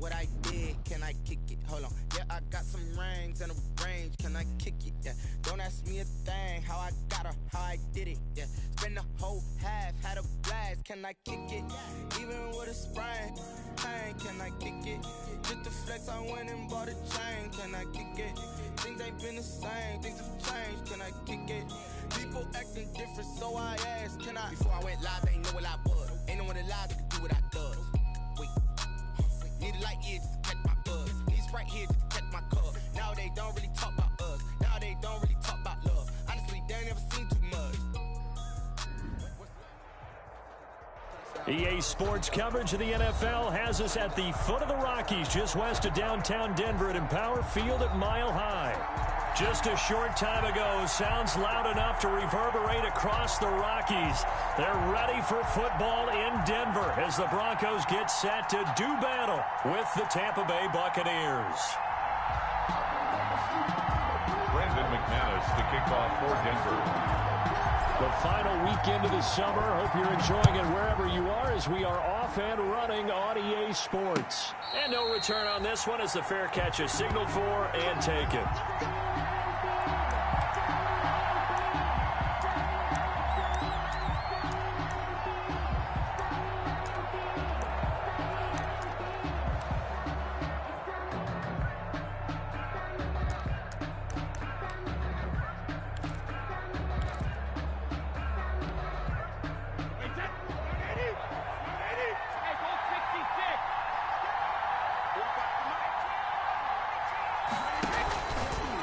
what I did, can I kick it? Hold on, yeah, I got some rings and a range, can I kick it? Yeah, don't ask me a thing, how I got her, how I did it. Yeah, spend the whole half, had a blast, can I kick it? Even with a sprain, pain, can I kick it? Just to flex, I went and bought a chain, can I kick it? Things ain't been the same, things have changed, can I kick it? People acting different, so I asked, can I? Before I went live, they ain't know what I was. Ain't no one alive that could do what I does. Wait, need a light here just to catch my buzz. Need a Sprite here just to catch my cup. Now they don't really talk about us. Now they don't really talk about love. Honestly, they ain't never seen too much. EA Sports coverage of the NFL has us at the foot of the Rockies, just west of downtown Denver at Empower Field at Mile High. Just a short time ago, sounds loud enough to reverberate across the Rockies. They're ready for football in Denver as the Broncos get set to do battle with the Tampa Bay Buccaneers. Brandon McManus, the kickoff for Denver. The final weekend of the summer. Hope you're enjoying it wherever you are as we are off and running on EA Sports. And no return on this one as the fair catch is signaled for and taken.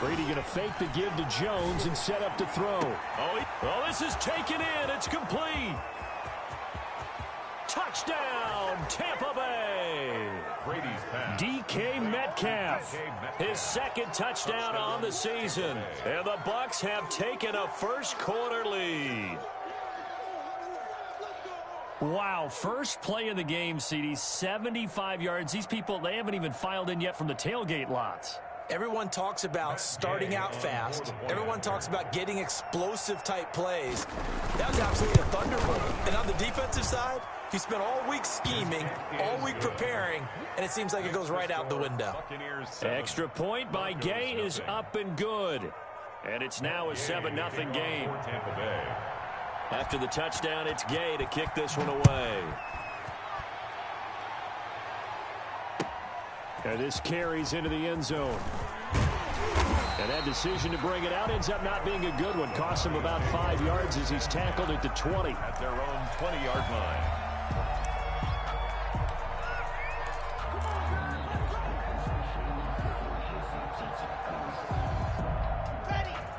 Brady going to fake the give to Jones and set up to throw. Oh, this is taken in. It's complete. Touchdown, Tampa Bay. Brady's pass. DK Metcalf. His second touchdown on the season. And the Bucs have taken a first-quarter lead. Wow, first play in the game, CD, 75 yards. These people, they haven't even filed in yet from the tailgate lots. Everyone talks about starting out fast. Everyone talks about getting explosive-type plays. That was absolutely a thunderbolt. And on the defensive side, he spent all week scheming, all week preparing, and it seems like it goes right out the window. Extra point by Gay is up and good. And it's now a 7-0 game. After the touchdown, it's Gay to kick this one away. And this carries into the end zone. And that decision to bring it out ends up not being a good one. Costs him about 5 yards as he's tackled at the 20. At their own 20-yard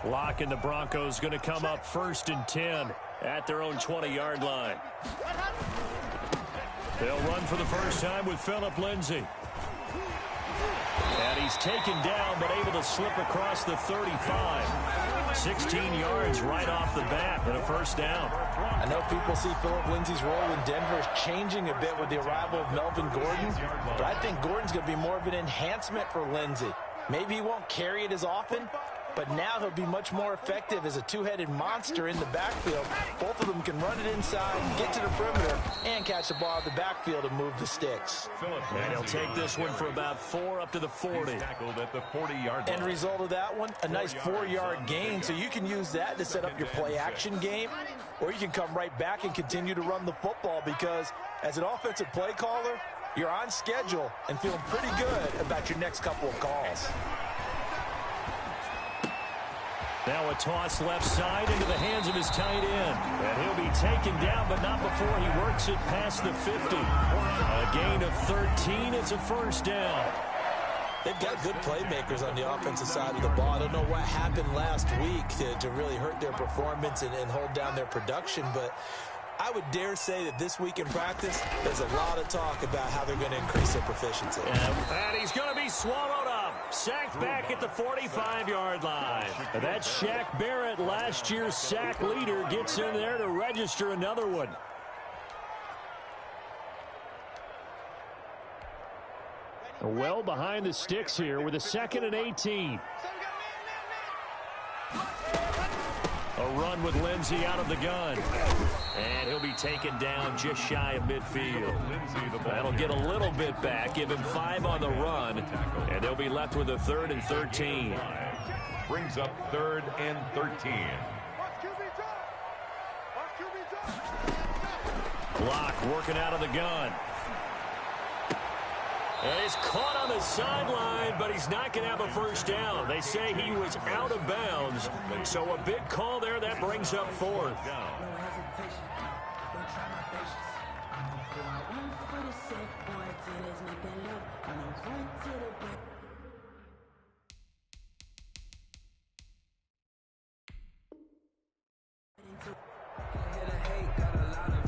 line. Lock and the Broncos going to come up 1st and 10 at their own 20-yard line. They'll run for the first time with Phillip Lindsay. And he's taken down, but able to slip across the 35. 16 yards right off the bat and a first down. I know people see Phillip Lindsay's role in Denver is changing a bit with the arrival of Melvin Gordon, but I think Gordon's going to be more of an enhancement for Lindsay. Maybe he won't carry it as often, but now he'll be much more effective as a two-headed monster in the backfield. Both of them can run it inside, get to the perimeter, and catch the ball at the backfield and move the sticks. And he'll take this one for about 4 up to the 40. Tackled at the 40-yard line. End result of that one, a nice 4-yard gain, so you can use that to set up your play-action game, or you can come right back and continue to run the football because as an offensive play caller, you're on schedule and feeling pretty good about your next couple of calls. Now a toss left side into the hands of his tight end. And he'll be taken down, but not before he works it past the 50. A gain of 13. It's a first down. They've got good playmakers on the offensive side of the ball. I don't know what happened last week to really hurt their performance and hold down their production, but I would dare say that this week in practice, there's a lot of talk about how they're going to increase their proficiency. And he's going to be swallowed up. Sacked back at the 45-yard line. And that's Shaq Barrett, last year's sack leader, gets in there to register another one. Well behind the sticks here with a 2nd and 18. A run with Lindsay out of the gun. And he'll be taken down just shy of midfield. That'll get a little bit back, give him 5 on the run, and they'll be left with a 3rd and 13. Brings up 3rd and 13. Block working out of the gun. And he's caught on the sideline, but he's not going to have a first down. They say he was out of bounds, so a big call there. That brings up 4th.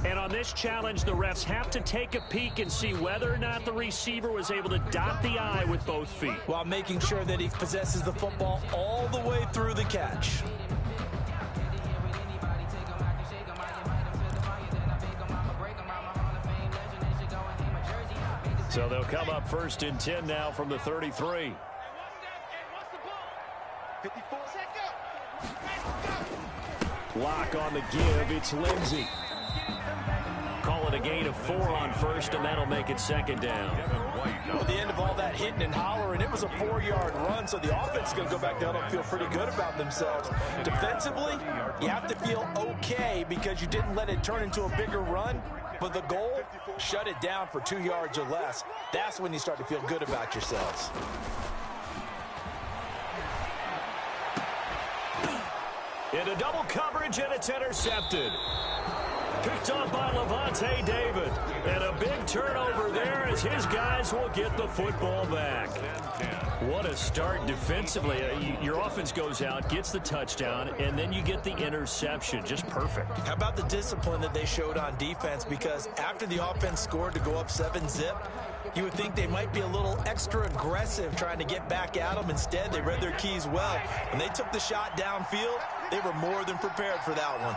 And on this challenge, the refs have to take a peek and see whether or not the receiver was able to dot the I with both feet, while making sure that he possesses the football all the way through the catch. So they'll come up 1st and 10 now from the 33. Lock on the give. It's Lindsey. Call it a gain of 4 on 1st, and that'll make it 2nd down. Well, at the end of all that hitting and hollering, it was a 4-yard run, so the offense is going to go back down and feel pretty good about themselves. Defensively, you have to feel okay because you didn't let it turn into a bigger run, but the goal, shut it down for 2 yards or less. That's when you start to feel good about yourselves. Into double coverage, and it's intercepted. Picked up by Levante David. And a big turnover there as his guys will get the football back. What a start defensively. Your offense goes out, gets the touchdown, and then you get the interception. Just perfect. How about the discipline that they showed on defense? Because after the offense scored to go up 7-zip, you would think they might be a little extra aggressive trying to get back at them. Instead, they read their keys well. When they took the shot downfield, they were more than prepared for that one.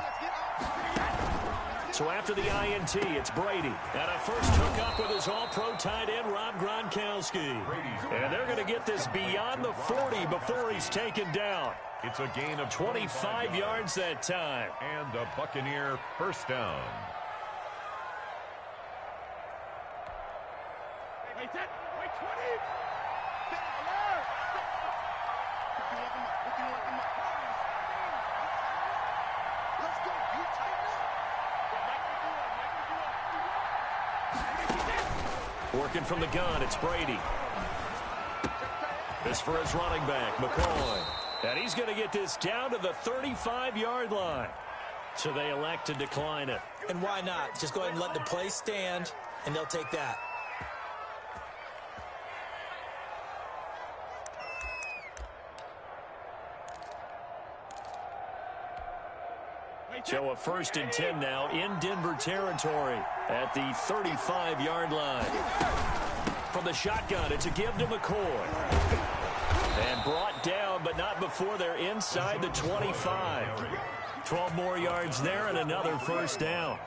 So after the INT, it's Brady. And a first hookup with his all-pro tight end, Rob Gronkowski. And they're going to get this beyond the 40 before he's taken down. It's a gain of 25 yards that time. And a Buccaneer first down. Wait 20. Let's go. You tighten up. Working from the gun, it's Brady. This for his running back, McCoy. And he's going to get this down to the 35-yard line. So they elect to decline it. And why not? Just go ahead and let the play stand, and they'll take that. So a 1st and 10 now in Denver territory at the 35-yard line. From the shotgun, it's a give to McCoy. And brought down, but not before they're inside the 25. 12 more yards there and another first down.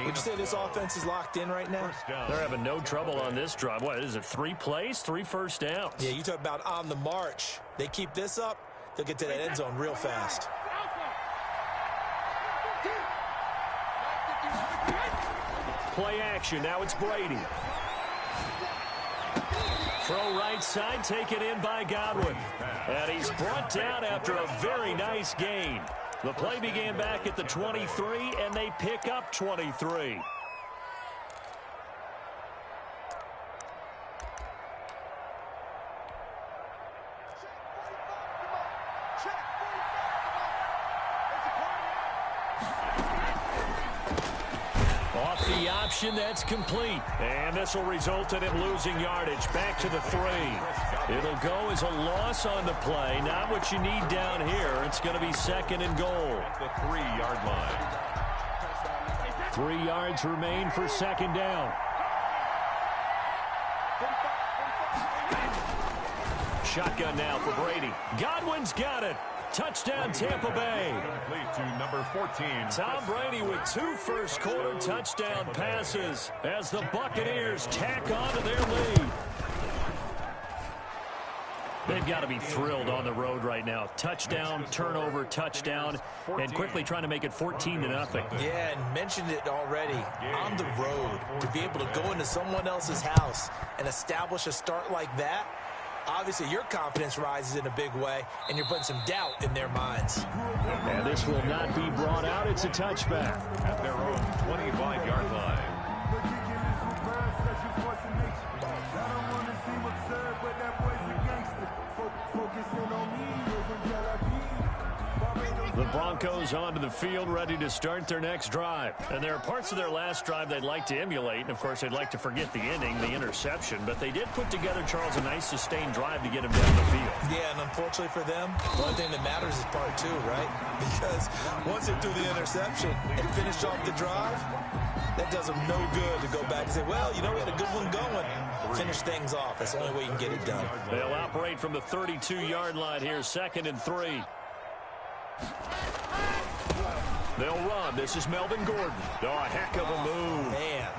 Would you say this offense is locked in right now? They're having no trouble on this drive. What is it, 3 plays, 3 first downs? Yeah, you talk about on the march. They keep this up, they'll get to that end zone real fast. Play action. Now it's Brady. Throw right side, taken in by Godwin. And he's brought down after a very nice gain. The play began back at the 23, and they pick up 23. Off the option, that's complete. And this will result in him losing yardage back to the 3. It'll go as a loss on the play. Not what you need down here. It's going to be 2nd and goal. At the 3-yard line. 3 yards remain for 2nd down. Shotgun now for Brady. Godwin's got it. Touchdown, Tampa Bay. Complete to number 14. Tom Brady with 2 first-quarter touchdown passes as the Buccaneers tack on to their lead. They've got to be thrilled on the road right now. Touchdown, turnover, touchdown, and quickly trying to make it 14-0. Yeah, and mentioned it already. On the road, to be able to go into someone else's house and establish a start like that, obviously your confidence rises in a big way, and you're putting some doubt in their minds. And this will not be brought out. It's a touchback. At their own 25-yard line. The Broncos onto the field, ready to start their next drive. And there are parts of their last drive they'd like to emulate. And, of course, they'd like to forget the ending, the interception. But they did put together, Charles, a nice sustained drive to get him down the field. Yeah, and unfortunately for them, the only thing that matters is part two, right? Because once they threw the interception and finished off the drive, that does them no good to go back and say, well, you know, we had a good one going. Finish things off. That's the only way you can get it done. They'll operate from the 32-yard line here, 2nd and 3. They'll run. This is Melvin Gordon. Oh, a heck of a move. Man.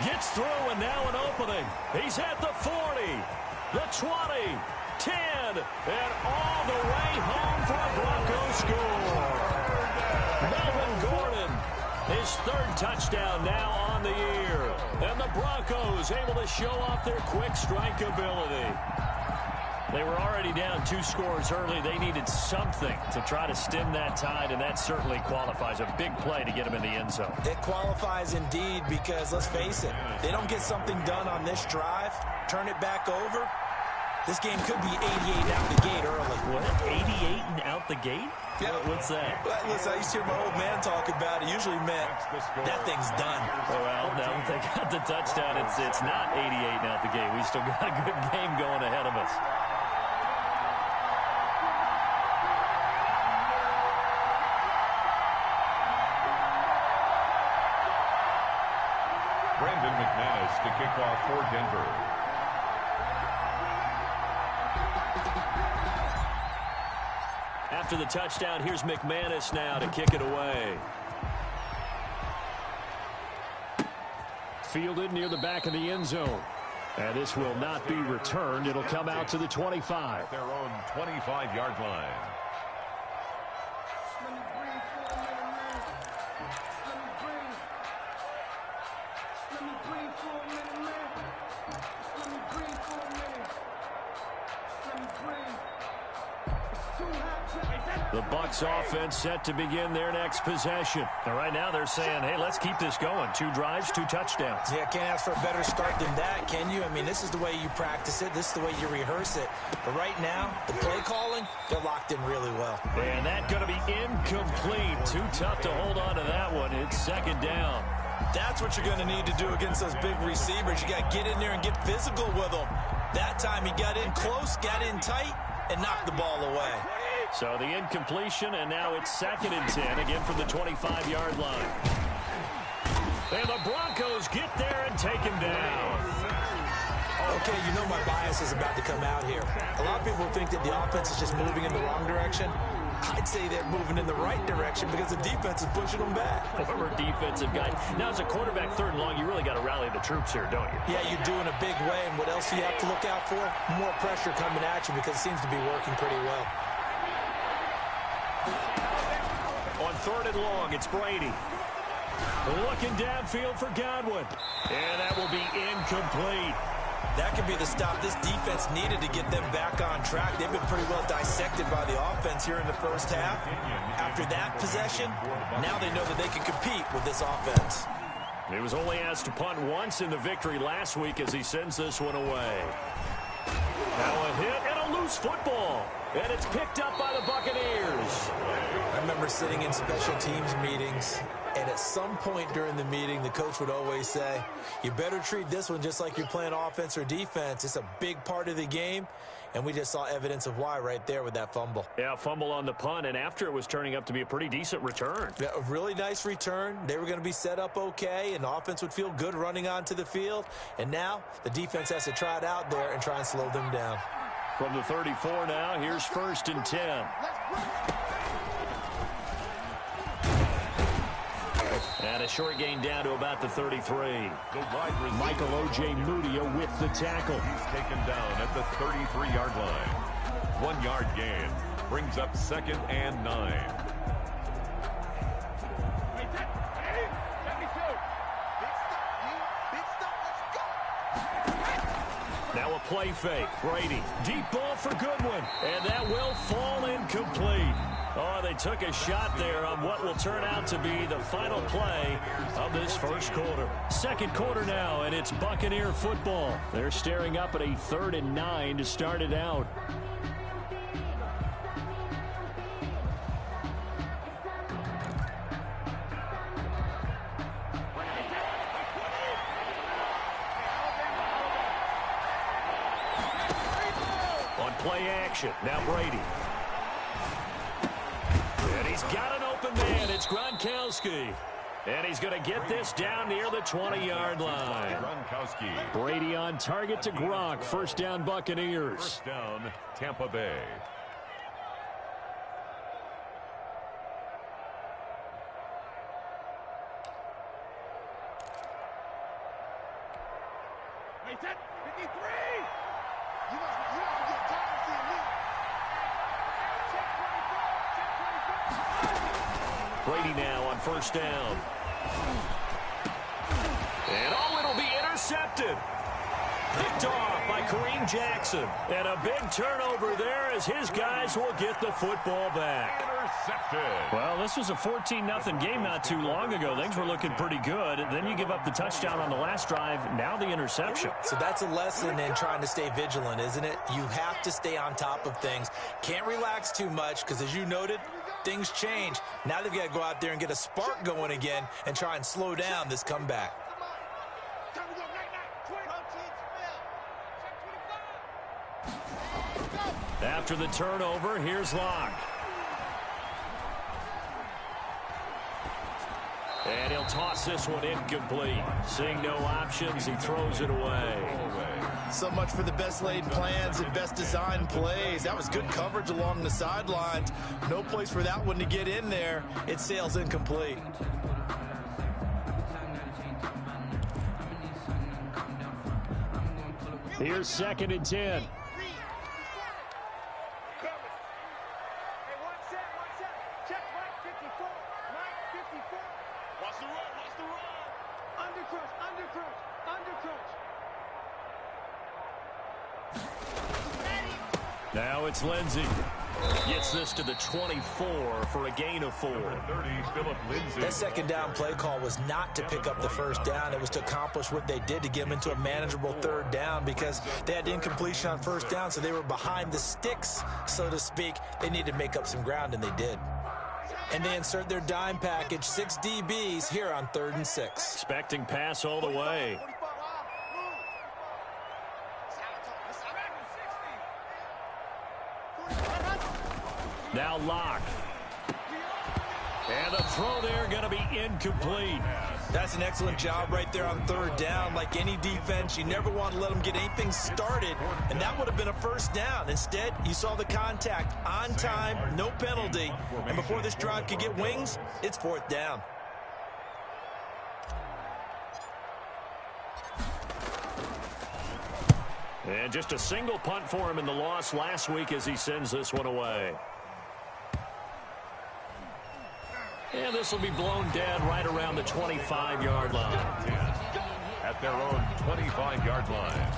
Gets through, and now an opening. He's at the 40, the 20, 10, and all the way home for a Broncos score. Melvin Gordon, his 3rd touchdown now on the year. And the Broncos able to show off their quick strike ability. They were already down 2 scores early. They needed something to try to stem that tide, and that certainly qualifies. A big play to get them in the end zone. It qualifies indeed because, let's face it, they don't get something done on this drive, turn it back over, this game could be 88 out the gate early. What? 88 and out the gate? Yeah. What's that? Well, listen, I used to hear my old man talk about it. Usually meant that thing's done. Well, now that they got the touchdown, it's not 88 and out the gate. We still got a good game going ahead of us. To kick off for Denver. After the touchdown, here's McManus now to kick it away. Fielded near the back of the end zone. And this will not be returned. It'll come out to the 25. At their own 25-yard line. The Bucs offense set to begin their next possession. And right now they're saying, hey, let's keep this going. 2 drives, 2 touchdowns. Yeah, can't ask for a better start than that, can you? I mean, this is the way you practice it. This is the way you rehearse it. But right now, the play calling, they're locked in really well. And that's going to be incomplete. Too tough to hold on to that one. It's 2nd down. That's what you're going to need to do against those big receivers. You got to get in there and get physical with them. That time he got in close, got in tight, and knocked the ball away. So the incompletion, and now it's 2nd and 10, again from the 25-yard line. And the Broncos get there and take him down. Okay, you know my bias is about to come out here. A lot of people think that the offense is just moving in the wrong direction. I'd say they're moving in the right direction because the defense is pushing them back. Former defensive guy. Now, as a quarterback 3rd and long, you really got to rally the troops here, don't you? Yeah, you do in a big way. And what else do you have to look out for? More pressure coming at you because it seems to be working pretty well. On 3rd and long, it's Brady. Looking downfield for Godwin. And that will be incomplete. That could be the stop this defense needed to get them back on track. They've been pretty well dissected by the offense here in the first half. After that possession, now they know that they can compete with this offense. He was only asked to punt once in the victory last week as he sends this one away. Now a hit and a loose football. And it's picked up by the Buccaneers. I remember sitting in special teams meetings, and at some point during the meeting, the coach would always say, you better treat this one just like you're playing offense or defense. It's a big part of the game, and we just saw evidence of why right there with that fumble. Yeah, fumble on the punt, and after it was turning up to be a pretty decent return. Yeah, a really nice return. They were going to be set up okay, and the offense would feel good running onto the field. And now the defense has to try it out there and try and slow them down. From the 34 now, here's 1st and 10. And a short gain down to about the 33. The wide receiver, Michael O.J. Mudia with the tackle. He's taken down at the 33-yard line. 1 yard gain brings up 2nd and 9. Now a play fake. Brady. Deep ball for Goodwin. And that will fall incomplete. Oh, they took a shot there on what will turn out to be the final play of this first quarter. Second quarter now, and it's Buccaneer football. They're staring up at a 3rd and 9 to start it out. Play action. Now Brady. And he's got an open man. It's Gronkowski. And he's going to get this down near the 20-yard line. Gronkowski. Brady on target to Gronk. First down, Buccaneers. First down, Tampa Bay. Wait, 53! You must get tired of seeing me. Brady now on first down. And oh, it'll be intercepted. Picked off by Kareem Jackson. And a big turnover there as his guys will get the football back. Intercepted. Well, this was a 14-0 game not too long ago. Things were looking pretty good. Then you give up the touchdown on the last drive. Now the interception. So that's a lesson in trying to stay vigilant, isn't it? You have to stay on top of things. Can't relax too much because, as you noted, things change. Now they've got to go out there and get a spark going again and try and slow down this comeback. After the turnover, here's Locke. And he'll toss this one incomplete. Seeing no options, he throws it away. So much for the best laid plans and best designed plays. That was good coverage along the sidelines. No place for that one to get in there. It sails incomplete. Here's 2nd and 10. Now it's Lindsey. Gets this to the 24 for a gain of 4. 30, Philip Lindsay. That second down play call was not to pick up the first down. It was to accomplish what they did to get them into a manageable 3rd down because they had incompletion on first down, so they were behind the sticks, so to speak. They needed to make up some ground, and they did. And they insert their dime package, 6 DBs here on 3rd and 6. Expecting pass all the way. Now Locke. And the throw there going to be incomplete. That's an excellent job right there on 3rd down. Like any defense, you never want to let them get anything started, and that would have been a first down. Instead, you saw the contact on time, no penalty, and before this drive could get wings, it's 4th down. And just a single punt for him in the loss last week as he sends this one away. And this will be blown dead right around the 25-yard line. At their own 25-yard line.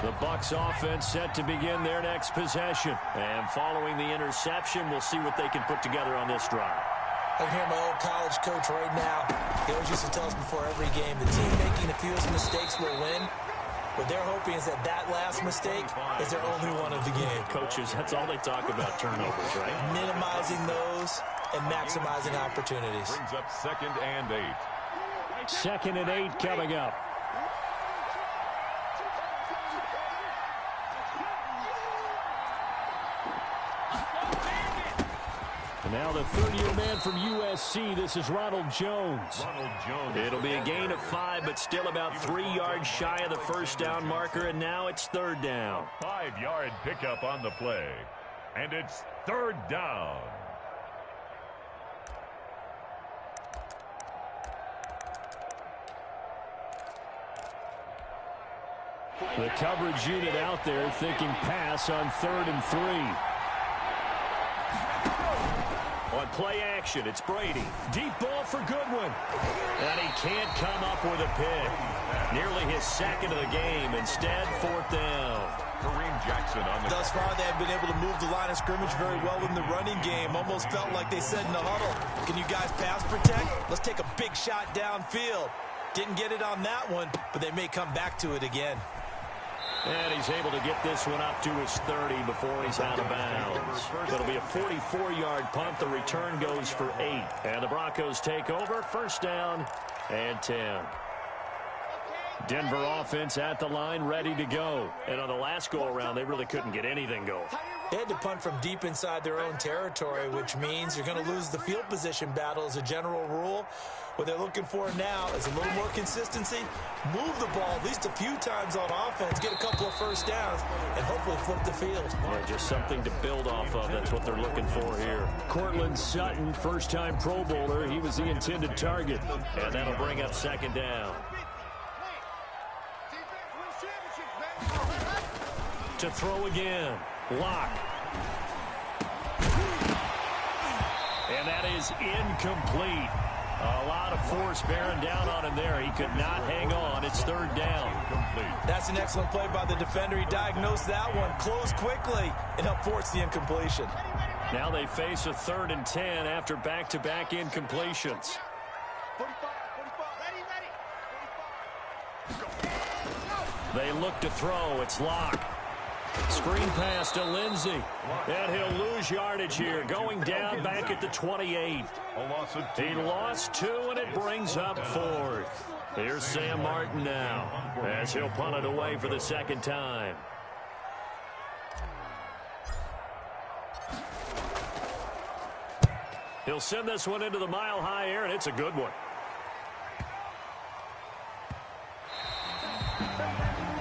The Bucs offense set to begin their next possession. And following the interception, we'll see what they can put together on this drive. I hear my old college coach right now. He always used to tell us before every game, the team making the fewest mistakes will win. What they're hoping is that that last mistake is their only one of the game. Coaches, that's all they talk about, turnovers, right? Minimizing those and maximizing opportunities. Brings up 2nd and 8. 2nd and 8 coming up. now the third-year man from USC, this is Ronald Jones. It'll be a gain of 5, but still about 3 yards shy of the first down marker, and now it's third down. 5-yard pickup on the play, and it's third down. The coverage unit out there thinking pass on 3rd and 3. On play action, it's Brady. Deep ball for Goodwin. And he can't come up with a pick. Nearly his second of the game. Instead, 4th down. Kareem Jackson on the... Thus far, they have been able to move the line of scrimmage very well in the running game. Almost felt like they said in the huddle, can you guys pass protect? Let's take a big shot downfield. Didn't get it on that one, but they may come back to it again. And he's able to get this one up to his 30 before he's out of bounds. It'll be a 44-yard punt. The return goes for 8. And the Broncos take over. First down and 10. Denver offense at the line, ready to go. And on the last go-around, they really couldn't get anything going. They had to punt from deep inside their own territory, which means you're going to lose the field position battle as a general rule. What they're looking for now is a little more consistency, move the ball at least a few times on offense, get a couple of first downs, and hopefully flip the field. Yeah, just something to build off of. That's what they're looking for here. Cortland Sutton, first-time Pro Bowler. He was the intended target. And that'll bring up second down. To throw again. Lock. And that is incomplete. A lot of force bearing down on him there. He could not hang on. It's third down. That's an excellent play by the defender. He diagnosed that one, closed quickly, and helped force the incompletion. Now they face a 3rd and 10 after back-to-back incompletions. They look to throw. It's Lock. Screen pass to Lindsey. And he'll lose yardage here. Going down back at the 28. He lost 2, and it brings up 4th. Here's Sam Martin now as he'll punt it away for the second time. He'll send this one into the mile-high air, and it's a good one.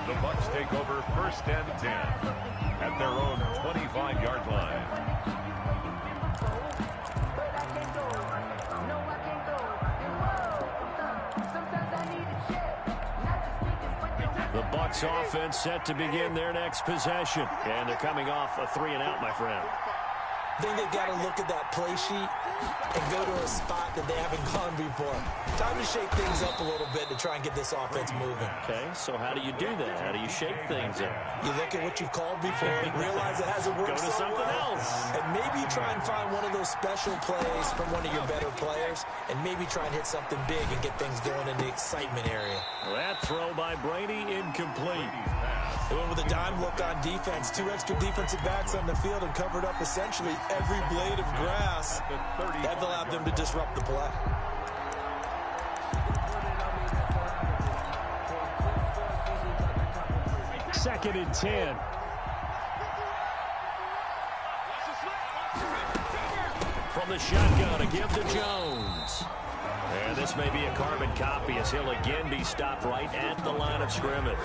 The Bucs take over first and 10 at their own 25-yard line. The Bucs offense set to begin their next possession. And they're coming off a 3-and-out, my friend. I think they've got to look at that play sheet and go to a spot that they haven't gone before. Time to shake things up a little bit to try and get this offense moving. Okay, so how do you do that? How do you shake things up? You look at what you've called before, realize it hasn't worked Go to so something well, else. and maybe try and find one of those special plays from one of your better players, and maybe try and hit something big and get things going in the excitement area. That throw by Brady, incomplete. They went with a dime look on defense. 2 extra defensive backs on the field and covered up essentially every blade of grass. That allowed them to disrupt the play. Second and 10. From the shotgun, a give to Jones. And this may be a carbon copy as he'll again be stopped right at the line of scrimmage.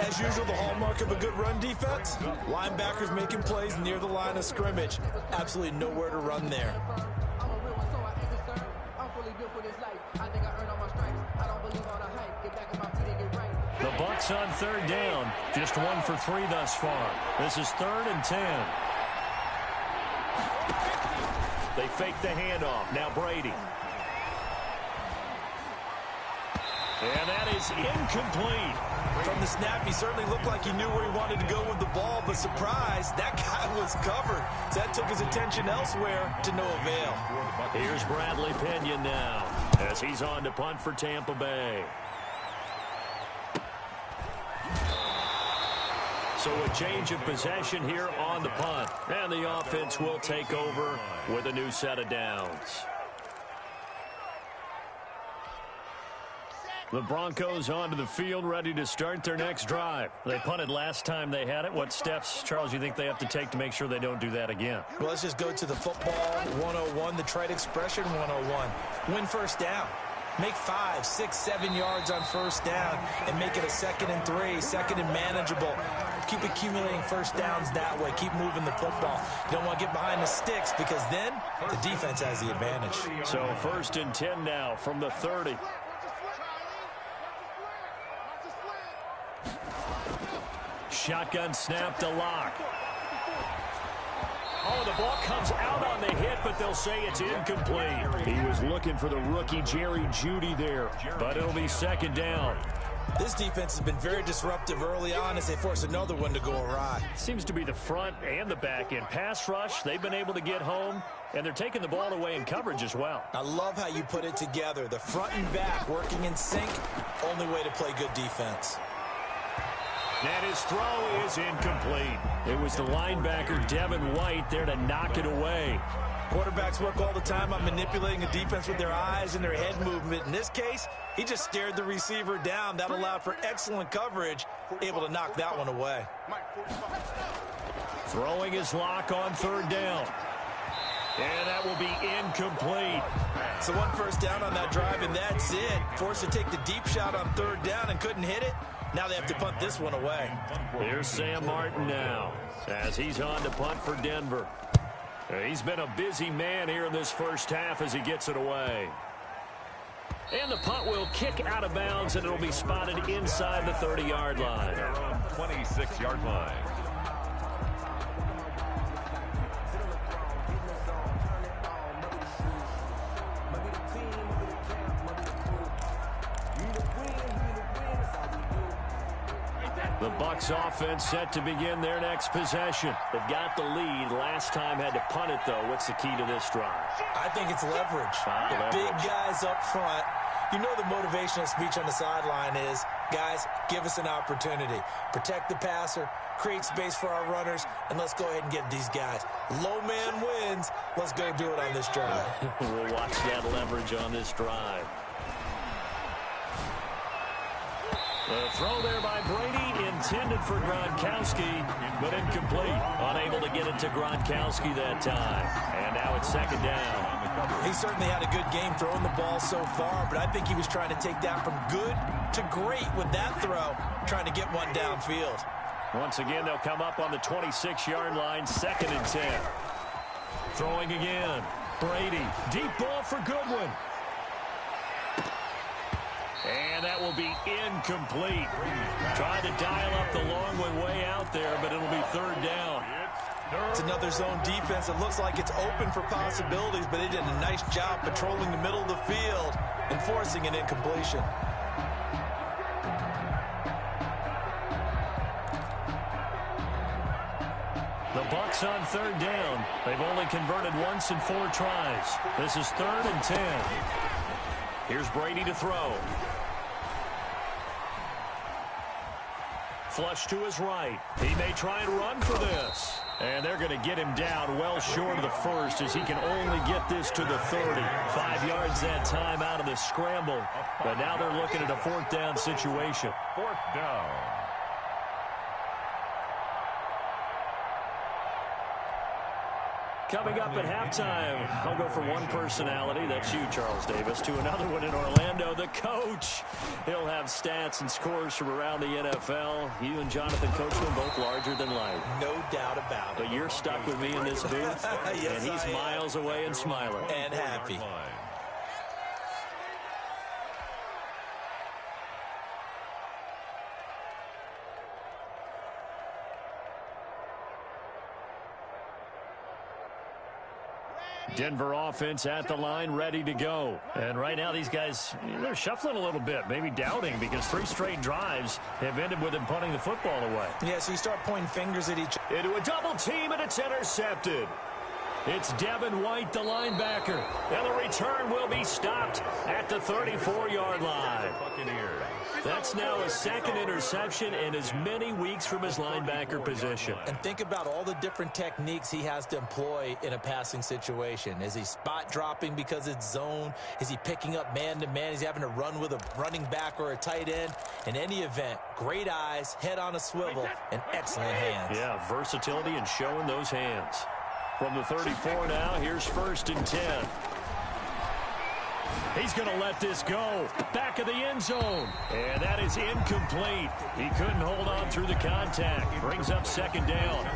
As usual, the hallmark of a good run defense, linebackers making plays near the line of scrimmage. Absolutely nowhere to run there. The Bucs on third down. Just 1 for 3 thus far. This is 3rd and 10. They fake the handoff. Now Brady. And that is incomplete. From the snap, he certainly looked like he knew where he wanted to go with the ball, but surprise, that guy was covered. So that took his attention elsewhere to no avail. Here's Bradley Pinion now as he's on to punt for Tampa Bay. So a change of possession here on the punt. And the offense will take over with a new set of downs. The Broncos onto the field, ready to start their next drive. They punted last time they had it. What steps, Charles, you think they have to take to make sure they don't do that again? Well, let's just go to the football 101, the trite expression 101. Win first down. Make 5, 6, 7 yards on first down and make it a 2nd and 3, 2nd and manageable. Keep accumulating first downs that way. Keep moving the football. You don't want to get behind the sticks because then the defense has the advantage. So 1st and 10 now from the 30. Shotgun snap to Lock. Oh, the ball comes out on the hit, but they'll say it's incomplete. He was looking for the rookie Jerry Jeudy there, but it'll be 2nd down. This defense has been very disruptive early on as they force another one to go awry. Seems to be the front and the back end. Pass rush, they've been able to get home, and they're taking the ball away in coverage as well. I love how you put it together. The front and back working in sync, only way to play good defense. And his throw is incomplete. It was the linebacker, Devin White, there to knock it away. Quarterbacks work all the time on manipulating a defense with their eyes and their head movement. In this case, he just stared the receiver down. That allowed for excellent coverage, able to knock that one away. Throwing his Lock on 3rd down. And that will be incomplete. So 1 first down on that drive, and that's it. Forced to take the deep shot on 3rd down and couldn't hit it. Now they have to punt this one away. Here's Sam Martin now as he's on to punt for Denver. He's been a busy man here in this first half as he gets it away. And the punt will kick out of bounds, and it'll be spotted inside the 30-yard line. Their own 26-yard line. The Bucs offense set to begin their next possession. They've got the lead. Last time had to punt it, though. What's the key to this drive? I think it's leverage. The big guys up front. You know the motivational speech on the sideline is, guys, give us an opportunity. Protect the passer, create space for our runners, and let's go ahead and get these guys. Low man wins. Let's go do it on this drive. We'll watch that leverage on this drive. The throw there by Brady, intended for Gronkowski, but incomplete. Unable to get it to Gronkowski that time. And now it's 2nd down. He certainly had a good game throwing the ball so far, but I think he was trying to take that from good to great with that throw, trying to get one downfield. Once again, they'll come up on the 26-yard line, 2nd and 10. Throwing again. Brady, deep ball for Goodwin. And that will be incomplete. Trying to dial up the long one way out there, but it'll be 3rd down. It's another zone defense. It looks like it's open for possibilities, but they did a nice job patrolling the middle of the field and forcing an incompletion. The Bucs on 3rd down. They've only converted once in 4 tries. This is 3rd and 10. Here's Brady to throw. Flush to his right. He may try and run for this. And they're going to get him down well short of the first as he can only get this to the 30. 5 yards that time out of the scramble. But now they're looking at a 4th down situation. 4th down. Coming up at halftime, I'll go from one personality, that's you, Charles Davis, to another one in Orlando, the coach. He'll have stats and scores from around the NFL. You and Jonathan Coachman both larger than life. No doubt about it. But you're stuck with me in this booth, yes, and he's miles away and smiling. And happy. Denver offense at the line, ready to go. And right now these guys, they're shuffling a little bit, maybe doubting, because 3 straight drives have ended with them punting the football away. Yeah, so you start pointing fingers at each other. Into a double team, and it's intercepted. It's Devin White, the linebacker. And the return will be stopped at the 34-yard line. Buccaneers. That's now his second interception in as many weeks from his linebacker position. And think about all the different techniques he has to employ in a passing situation. Is he spot dropping because it's zone? Is he picking up man-to-man? Is he having to run with a running back or a tight end? In any event, great eyes, head on a swivel, and excellent hands. Yeah, versatility and showing those hands. From the 34 now, here's 1st and 10. He's going to let this go. Back of the end zone. And that is incomplete. He couldn't hold on through the contact. Brings up 2nd down.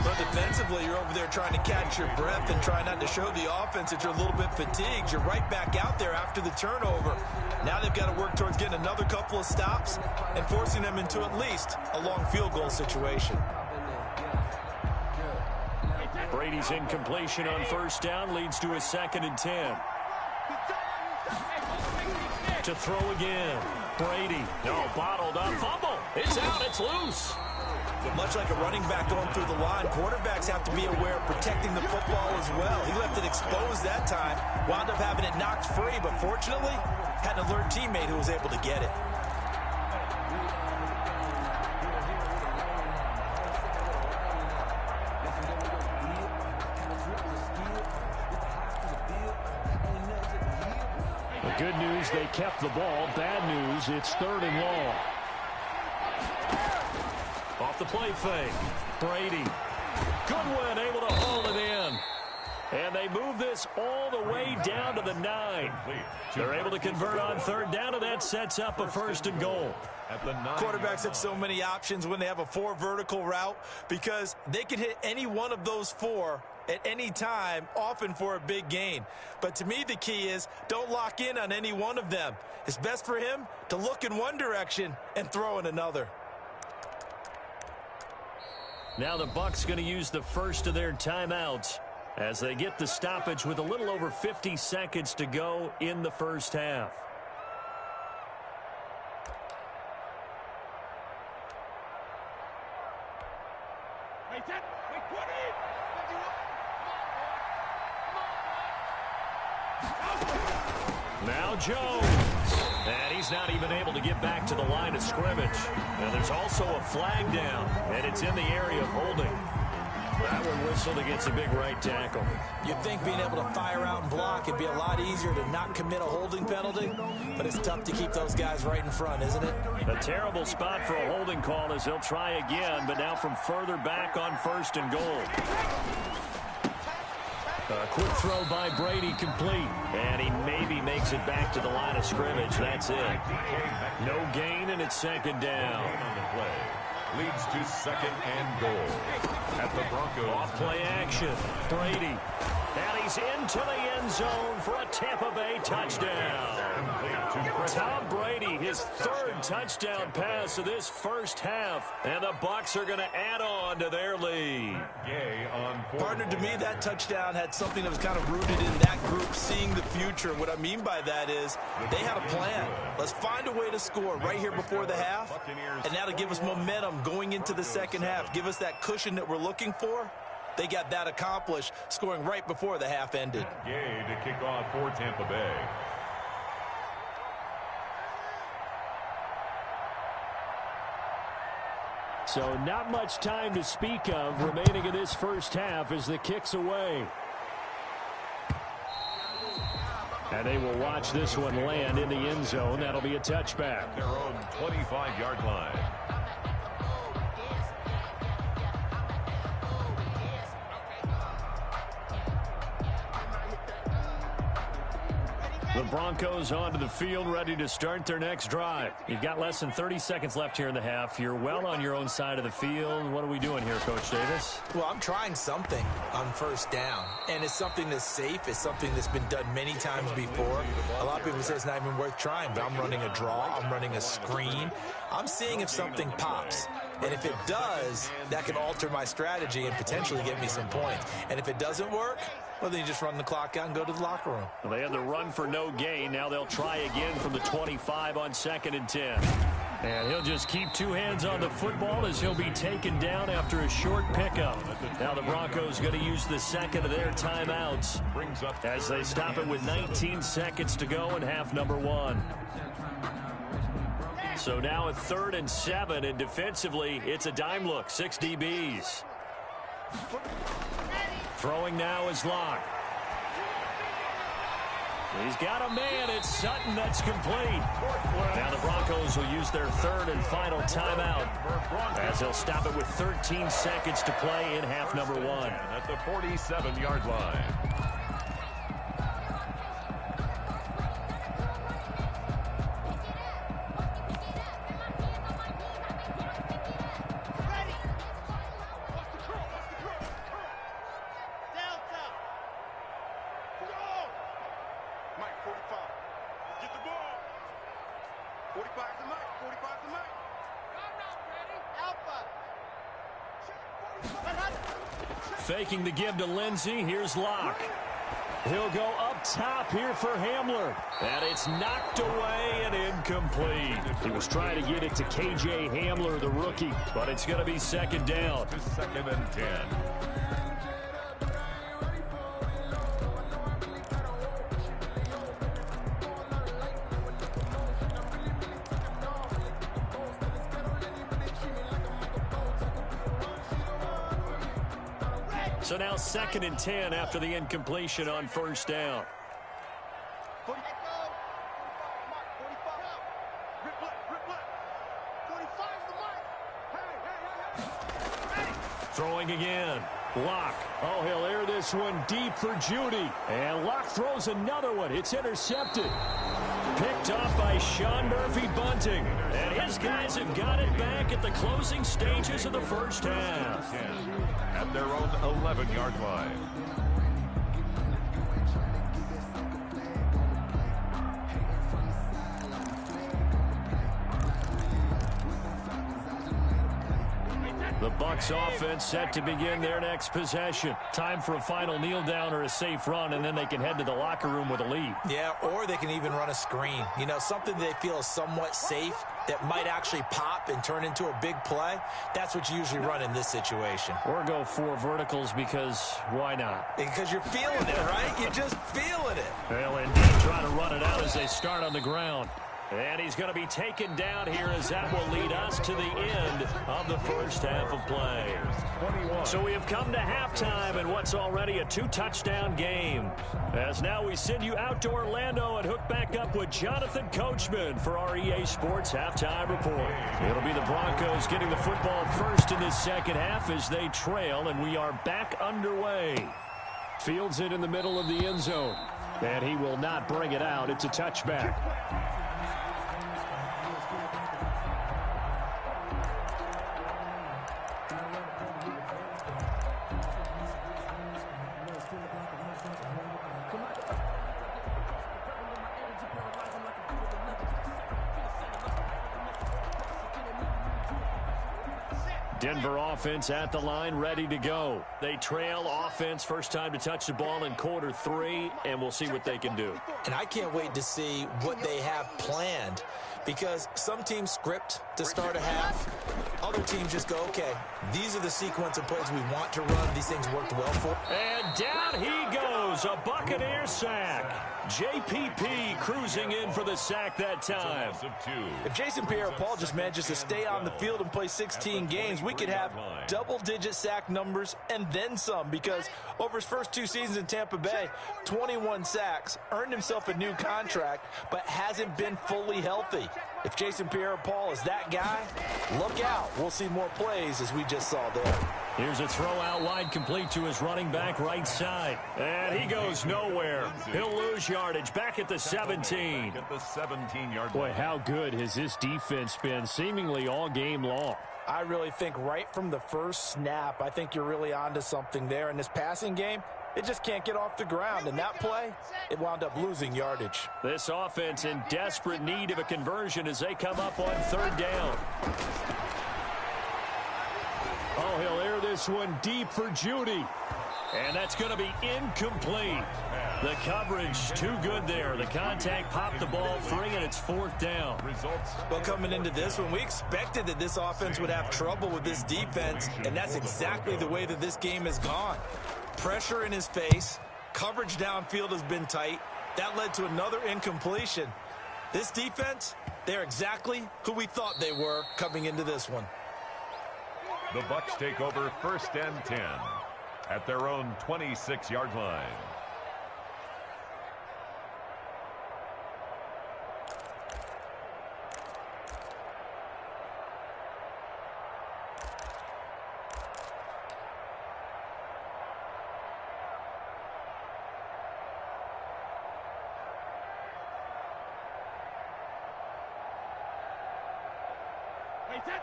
But defensively, you're over there trying to catch your breath and try not to show the offense that you're a little bit fatigued. You're right back out there after the turnover. Now they've got to work towards getting another couple of stops and forcing them into at least a long field goal situation. Brady's incompletion on 1st down leads to a 2nd and 10. To throw again. Brady. No, bottled up. Fumble. It's out. It's loose. But much like a running back going through the line, quarterbacks have to be aware of protecting the football as well. He left it exposed that time. Wound up having it knocked free, but fortunately, had an alert teammate who was able to get it. Good news, they kept the ball. Bad news, it's 3rd and long. Off the play fake. Brady. Goodwin able to haul it in. And they move this all the way down to the 9. They're able to convert on 3rd down, and that sets up a 1st and goal. Quarterbacks have so many options when they have a 4 vertical route because they can hit any one of those 4 at any time, often for a big gain. But to me, the key is don't lock in on any one of them. It's best for him to look in one direction and throw in another. Now the Bucs going to use the first of their timeouts as they get the stoppage with a little over 50 seconds to go in the 1st half. Now Jones. And he's not even able to get back to the line of scrimmage. And there's also a flag down, and it's in the area of holding. That one whistled against a big right tackle. You'd think being able to fire out and block it'd be a lot easier to not commit a holding penalty, but it's tough to keep those guys right in front, isn't it? A terrible spot for a holding call as they'll try again, but now from further back on 1st and goal. A quick throw by Brady complete. And he maybe makes it back to the line of scrimmage. That's it. No gain, and it's 2nd down. On the play leads to 2nd and goal. At the Broncos. Off play action. Brady. And he's into the end zone for a Tampa Bay touchdown. Tom Brady, his 3rd touchdown pass of this 1st half. And the Bucs are going to add on to their lead. Partner, to me, that touchdown had something that was kind of rooted in that group seeing the future. What I mean by that is they had a plan. Let's find a way to score right here before the half. And that'll give us momentum going into the 2nd half. Give us that cushion that we're looking for. They got that accomplished, scoring right before the half ended. Gay to kick off for Tampa Bay. So not much time to speak of remaining in this 1st half as the kick's away. And they will watch this one land in the end zone. That'll be a touchback. Their own 25-yard line. The Broncos onto the field, ready to start their next drive. You've got less than 30 seconds left here in the half. You're well on your own side of the field. What are we doing here, Coach Davis? Well, I'm trying something on 1st down, and it's something that's safe. It's something that's been done many times before. A lot of people say it's not even worth trying, but I'm running a draw. I'm running a screen. I'm seeing if something pops. And if it does, that can alter my strategy and potentially get me some points. And if it doesn't work, well, then you just run the clock out and go to the locker room. Well, they had the run for no gain. Now they'll try again from the 25 on 2nd and 10. And he'll just keep 2 hands on the football as he'll be taken down after a short pickup. Now the Broncos going to use the 2nd of their timeouts as they stop it with 19 seconds to go in half number 1. So now a 3rd and 7, and defensively, it's a dime look, 6 DBs. Throwing now is Locke. He's got a man. It's Sutton. That's complete. Now the Broncos will use their 3rd and final timeout as they'll stop it with 13 seconds to play in half number 1. At the 47-yard line. Faking the give to Lindsey. Here's Locke. He'll go up top here for Hamler. And it's knocked away and incomplete. He was trying to get it to KJ Hamler, the rookie, but it's going to be 2nd down. 2nd and 10. So now 2nd and 10 after the incompletion on 1st down. Throwing again. Locke. Oh, he'll air this one deep for Judy. And Locke throws another one. It's intercepted. Picked off by Sean Murphy-Bunting. And his guys have got it back at the closing stages of the 1st half. At their own 11-yard line. The Bucs offense set to begin their next possession. Time for a final kneel down or a safe run, and then they can head to the locker room with a lead. Yeah, or they can even run a screen. You know, something they feel is somewhat safe that might actually pop and turn into a big play. That's what you usually run in this situation. Or go 4 verticals because why not? Because you're feeling it, right? You're just feeling it. Well, indeed, try to run it out as they start on the ground. And he's going to be taken down here as that will lead us to the end of the 1st half of play. So we have come to halftime in what's already a 2-touchdown game. As now we send you out to Orlando and hook back up with Jonathan Coachman for our EA Sports Halftime Report. It'll be the Broncos getting the football first in this 2nd half as they trail, and we are back underway. Fields it in the middle of the end zone, and he will not bring it out. It's a touchback. Denver offense at the line, ready to go. They trail offense, first time to touch the ball in quarter 3, and we'll see what they can do. And I can't wait to see what they have planned, because some teams script to start a half. Other teams just go, okay, these are the sequence of plays we want to run. These things worked well for. And down he goes, a Buccaneer sack. JPP cruising in for the sack that time. If Jason Pierre-Paul just manages to stay on the field and play 16 games, we could have double-digit sack numbers and then some, because over his first 2 seasons in Tampa Bay, 21 sacks, earned himself a new contract, but hasn't been fully healthy. If Jason Pierre-Paul is that guy, look out. We'll see more plays as we just saw there. Here's a throw out wide, complete to his running back right side. And he goes nowhere. He'll lose yardage back at the 17. At the 17-yard line. Boy, how good has this defense been seemingly all game long? I really think right from the first snap, I think you're really onto something there. In this passing game, it just can't get off the ground. And that play, it wound up losing yardage. This offense in desperate need of a conversion as they come up on 3rd down. Oh, he'll air this one deep for Judy. And that's going to be incomplete. The coverage too good there. The contact popped the ball free, and it's 4th down. Well, coming into this one, we expected that this offense would have trouble with this defense, and that's exactly the way that this game has gone. Pressure in his face. Coverage downfield has been tight. That led to another incompletion. This defense, they're exactly who we thought they were coming into this one. The Bucs take over 1st and 10 at their own 26-yard line.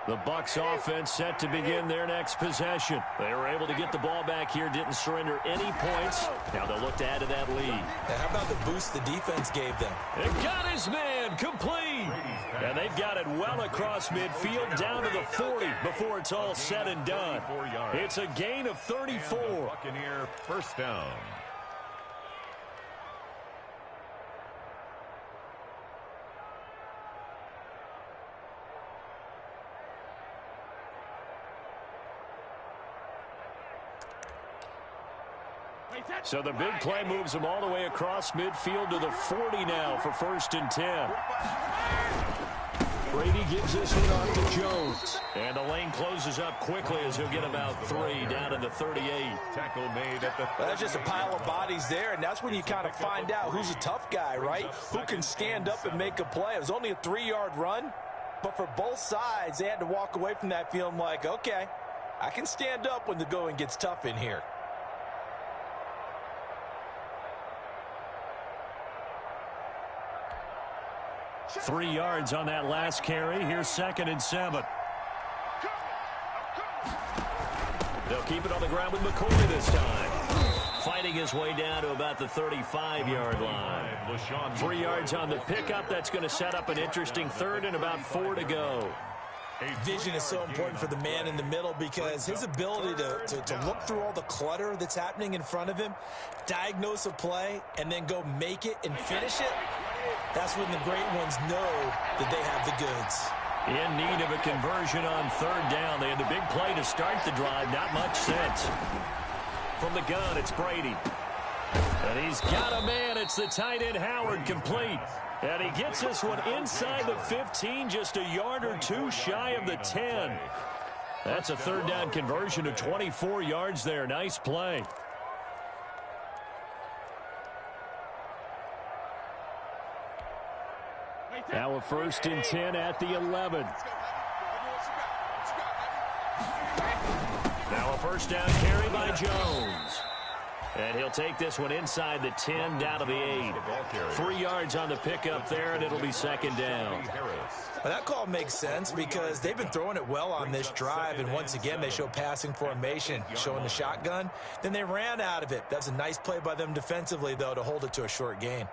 The Bucs offense set to begin their next possession. They were able to get the ball back here, didn't surrender any points. Now they'll look to add to that lead. Now how about the boost the defense gave them? It got his man complete. And they've got it well across midfield down to the 40 before it's all said and done. It's a gain of 34. Buccaneer 1st down. So the big play moves them all the way across midfield to the 40 now for 1st and 10. Brady gives this one off to Jones. And the lane closes up quickly as he'll get about 3 down to the 38. Tackle made at the 38. That's just a pile of bodies there, and that's when you kind of find out who's a tough guy, right? Who can stand up and make a play. It was only a 3-yard run, but for both sides, they had to walk away from that feeling like, okay, I can stand up when the going gets tough in here. Three yards on that last carry. Here's 2nd and 7. They'll keep it on the ground with McCoy this time. Fighting his way down to about the 35-yard line. 3 yards on the pickup. That's going to set up an interesting 3rd and about 4 to go. Vision is so important for the man in the middle because his ability to look through all the clutter that's happening in front of him, diagnose a play, and then go make it and finish it, that's when the great ones know that they have the goods. In need of a conversion on 3rd down. They had the big play to start the drive. Not much sense. From the gun, it's Brady. And he's got a man. It's the tight end, Howard, complete. And he gets this one inside the 15, just a yard or 2 shy of the 10. That's a 3rd down conversion of 24 yards there. Nice play. Now a 1st and 10 at the 11. Now a 1st down carry by Jones. And he'll take this one inside the 10 down to the 8. 3 yards on the pickup there, and it'll be 2nd down. Well, that call makes sense because they've been throwing it well on this drive, and once again they show passing formation, showing the shotgun. Then they ran out of it. That's a nice play by them defensively, though, to hold it to a short gain.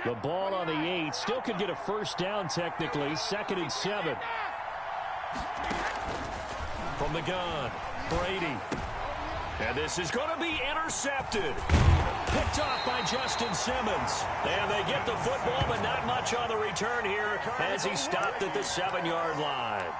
The ball on the 8. Still could get a 1st down technically. 2nd and 7. From the gun, Brady. And this is going to be intercepted. Picked off by Justin Simmons. And they get the football, but not much on the return here as he stopped at the 7-yard line.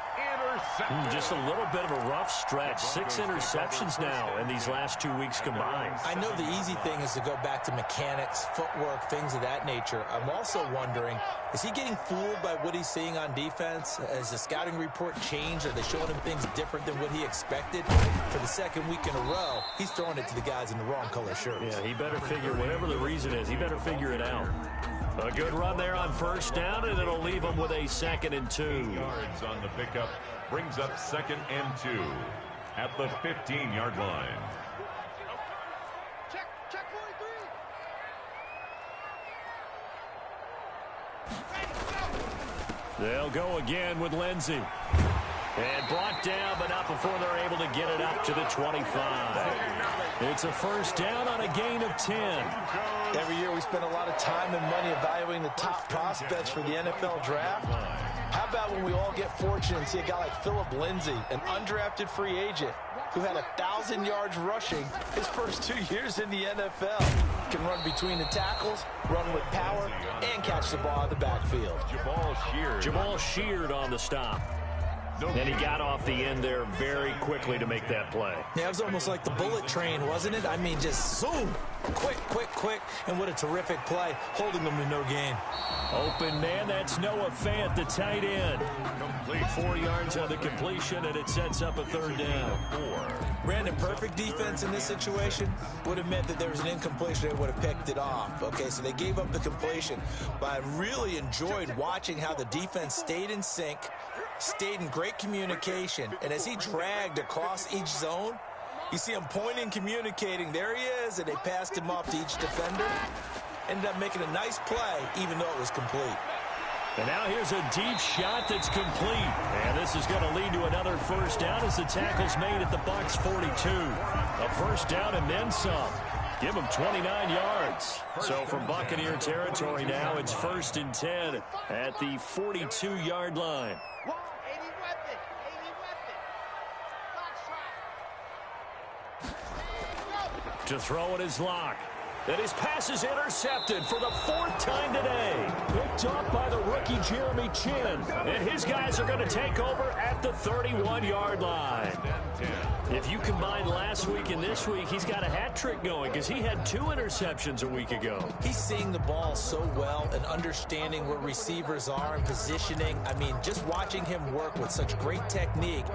Just a little bit of a rough stretch. 6 interceptions now in these last 2 weeks combined. I know the easy thing is to go back to mechanics, footwork, things of that nature. I'm also wondering, is he getting fooled by what he's seeing on defense? Has the scouting report changed? Are they showing him things different than what he expected? For the 2nd week in a row, he's throwing it to the guys in the wrong color shirts. Yeah, he better figure, whatever the reason is, he better figure it out. A good run there on 1st down, and it'll leave him with a 2nd and 2. Yards on the pickup brings up 2nd and 2 at the 15-yard line. Check 43. They'll go again with Lindsey. And brought down, but not before they're able to get it up to the 25. It's a 1st down on a gain of 10. Every year we spend a lot of time and money evaluating the top prospects for the NFL draft. How about when we all get fortunate and see a guy like Phillip Lindsay, an undrafted free agent who had 1,000 yards rushing his first 2 years in the NFL. Can run between the tackles, run with power, and catch the ball out of the backfield. Jamal Sheard on the stop. And he got off the end there very quickly to make that play. Yeah, it was almost like the bullet train, wasn't it? I mean, just zoom, quick, and what a terrific play, holding them to no gain. Open man, that's Noah Fant, the tight end. Complete 4 yards on the completion, and it sets up a third down. Brandon, perfect defense in this situation would have meant that there was an incompletion. They would have picked it off. Okay, so they gave up the completion, but I really enjoyed watching how the defense stayed in sync, stayed in great communication, and as he dragged across each zone, you see him pointing, communicating. There he is, and they passed him off to each defender. Ended up making a nice play, even though it was complete. And now here's a deep shot that's complete. And this is going to lead to another first down as the tackle's made at the Bucs 42. A first down and then some. Give them 29 yards. So from Buccaneer territory now, it's 1st and 10 at the 42-yard line. To throw it is Locke. And his pass is intercepted for the 4th time today. Picked up by the rookie Jeremy Chin. And his guys are going to take over at the 31-yard line. If you combine last week and this week, he's got a hat trick going because he had 2 interceptions a week ago. He's seeing the ball so well and understanding where receivers are and positioning. I mean, just watching him work with such great technique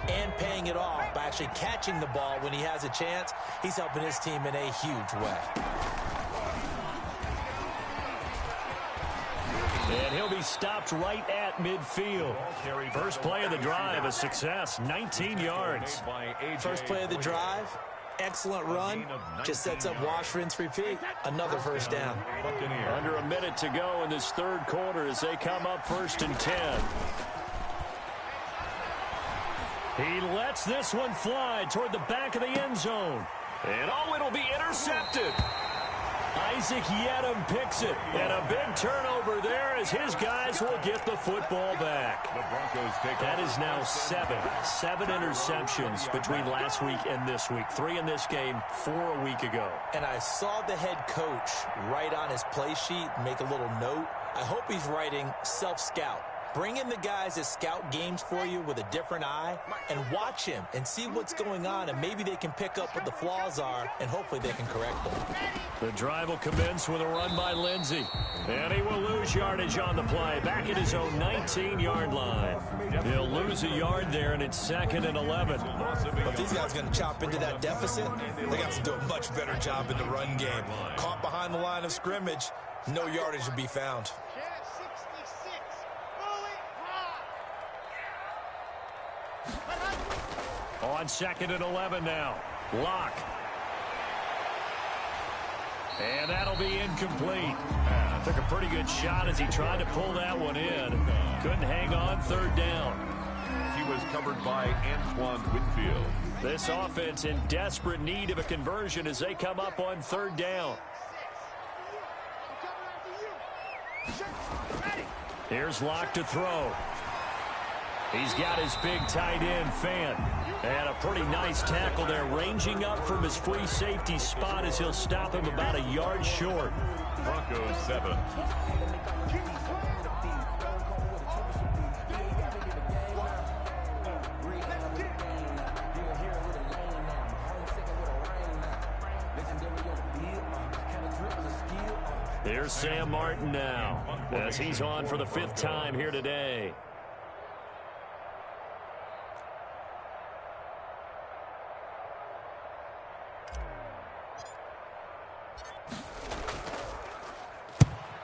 and paying it off by actually catching the ball when he has a chance, he's helping his team in a huge way. And he'll be stopped right at midfield. First play of the drive, a success, 19 yards. First play of the drive, excellent run, just sets up wash, rinse, repeat. Another first down. Under a minute to go in this 3rd quarter as they come up 1st and 10. He lets this one fly toward the back of the end zone. And it'll be intercepted. Isaac Yedem picks it, and a big turnover there as his guys will get the football back. That is now 7 interceptions between last week and this week. 3 in this game, 4 a week ago. And I saw the head coach write on his play sheet, make a little note. I hope he's writing self-scout. Bring in the guys that scout games for you with a different eye and watch him and see what's going on, and maybe they can pick up what the flaws are, and hopefully they can correct them. The drive will commence with a run by Lindsey. And he will lose yardage on the play. Back at his own 19-yard line. He'll lose a yard there, and it's 2nd and 11. But these guys are going to chop into that deficit. They got to do a much better job in the run game. Caught behind the line of scrimmage, no yardage to be found. On 2nd and 11 now. Locke. And that'll be incomplete. Took a pretty good shot as he tried to pull that one in. Couldn't hang on, 3rd down. He was covered by Antoine Whitfield. This offense in desperate need of a conversion as they come up on 3rd down. Here's Locke to throw. He's got his big tight end, Fant. And a pretty nice tackle there, ranging up from his free safety spot as he'll stop him about a yard short. Broncos 7. Here's Sam Martin now, as he's on for the 5th time here today.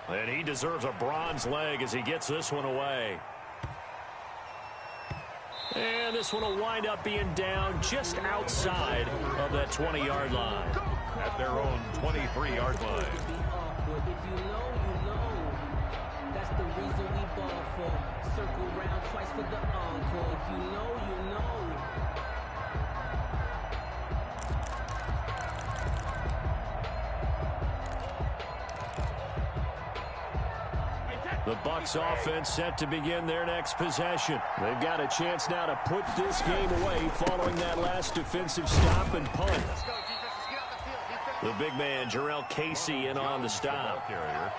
And he deserves a bronze leg as he gets this one away. And this one will wind up being down just outside of that 20-yard line. At their own 23-yard line. If you know, you know. That's the reason we ball for. Circle round twice for the encore. If you know, you know. The Bucs offense set to begin their next possession. They've got a chance now to put this game away following that last defensive stop and punt. The big man, Jarrell Casey, in on the stop.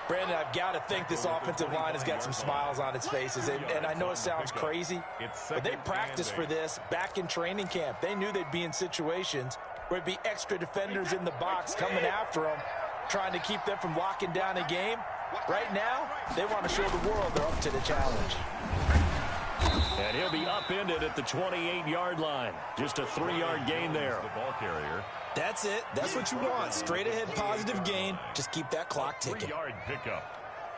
Brandon, I've got to think this offensive line has got some smiles on its faces. And I know it sounds crazy, but they practiced for this back in training camp. They knew they'd be in situations where it'd be extra defenders in the box coming after them, trying to keep them from locking down a game. Right now, they want to show the world they're up to the challenge. And he'll be upended at the 28-yard line. Just a 3-yard gain there. The ball carrier. That's it. That's what you want. Straight ahead positive gain. Just keep that clock ticking. 3-yard pickup.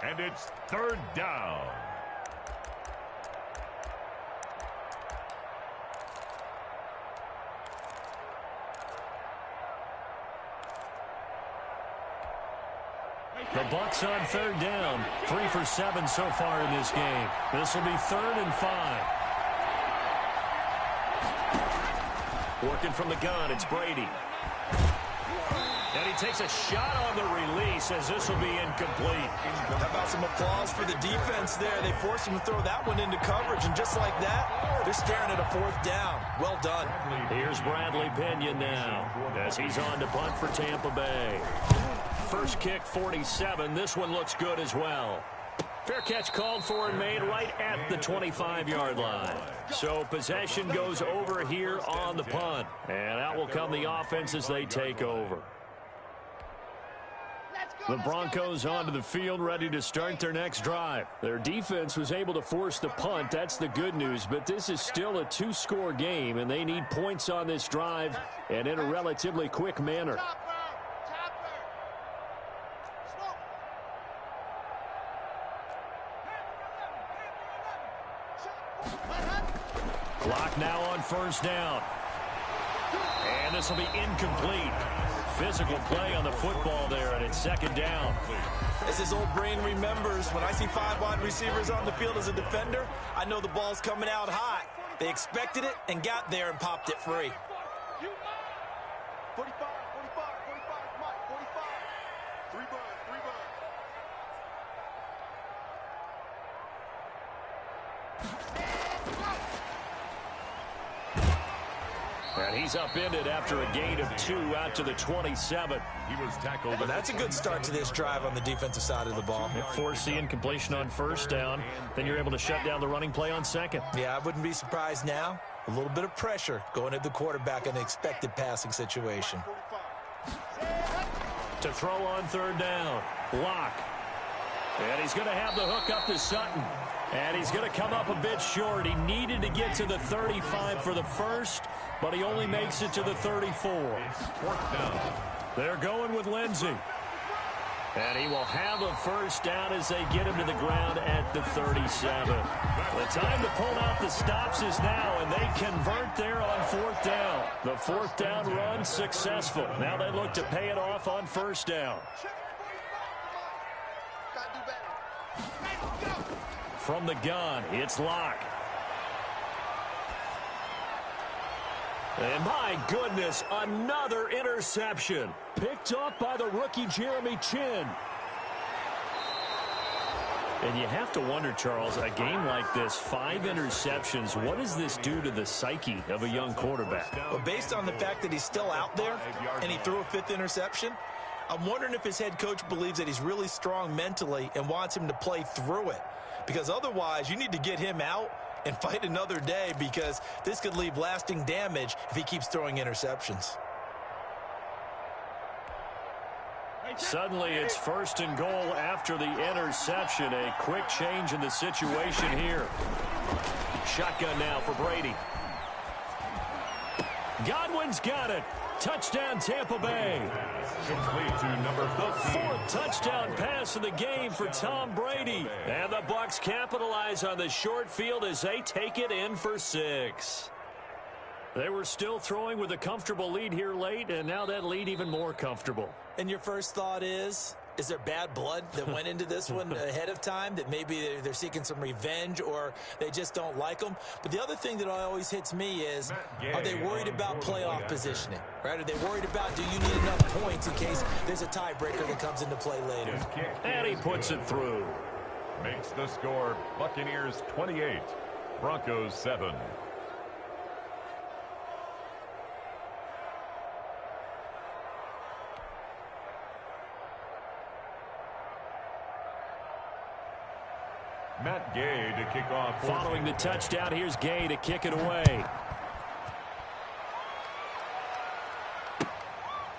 And it's 3rd down. The Bucs on 3rd down. 3 for 7 so far in this game. This will be 3rd and 5. Working from the gun, it's Brady. And he takes a shot on the release as this will be incomplete. How about some applause for the defense there? They forced him to throw that one into coverage, and just like that, they're staring at a 4th down. Well done. Here's Bradley Pinion now as he's on to punt for Tampa Bay. First kick, 47. This one looks good as well. Fair catch called for and made right at the 25-yard line. So possession goes over here on the punt. And out will come the offense as they take over. The Broncos onto the field, ready to start their next drive. Their defense was able to force the punt. That's the good news. But this is still a 2-score game, and they need points on this drive and in a relatively quick manner. Clock now on 1st down. And this will be incomplete. Physical play on the football there, and it's 2nd down. As his old brain remembers, when I see 5 wide receivers on the field as a defender, I know the ball's coming out hot. They expected it and got there and popped it free. 45, 45, 45, come on, 45. 3 buds, 3 buds. And he's upended after a gain of 2 out to the 27. He was tackled. But that's a good start to this drive on the defensive side of the ball. Force the incompletion on 1st down. Then you're able to shut down the running play on 2nd. Yeah, I wouldn't be surprised now. A little bit of pressure going at the quarterback in an expected passing situation. To throw on 3rd down. Lock. And he's going to have the hook up to Sutton. And he's going to come up a bit short. He needed to get to the 35 for the first, but he only makes it to the 34. 4th down. They're going with Lindsey. And he will have a 1st down as they get him to the ground at the 37. The time to pull out the stops is now, and they convert there on 4th down. The 4th down run successful. Now they look to pay it off on 1st down. From the gun, it's Locke. And my goodness, another interception. Picked up by the rookie Jeremy Chin. And you have to wonder, Charles, a game like this, 5 interceptions, what does this do to the psyche of a young quarterback? Well, based on the fact that he's still out there and he threw a 5th interception, I'm wondering if his head coach believes that he's really strong mentally and wants him to play through it. Because otherwise, you need to get him out and fight another day, because this could leave lasting damage if he keeps throwing interceptions. Suddenly, it's 1st and goal after the interception. A quick change in the situation here. Shotgun now for Brady. Godwin's got it. Touchdown, Tampa Bay. Complete to number 15. The 4th touchdown pass of the game for Tom Brady. And the Bucs capitalize on the short field as they take it in for 6. They were still throwing with a comfortable lead here late, and now that lead even more comfortable. And your first thought is there bad blood that went into this one ahead of time, that maybe they're seeking some revenge or they just don't like them? But the other thing that always hits me is, are they worried about playoff positioning? Right? Are they worried about, do you need enough points in case there's a tiebreaker that comes into play later? And he puts it through. Makes the score Buccaneers 28, Broncos 7. Matt Gay to kick off. Following the touchdown, here's Gay to kick it away.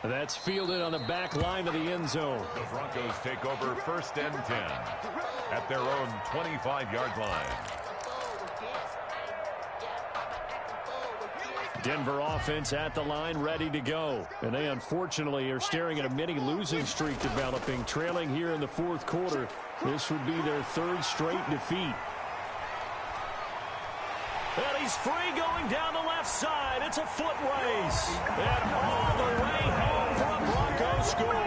That's fielded on the back line of the end zone. The Broncos take over 1st and 10 at their own 25-yard line. Denver offense at the line, ready to go. And they unfortunately are staring at a mini losing streak developing, trailing here in the 4th quarter. This would be their 3rd straight defeat. And he's free going down the left side. It's a foot race. And all the way home for a Broncos score.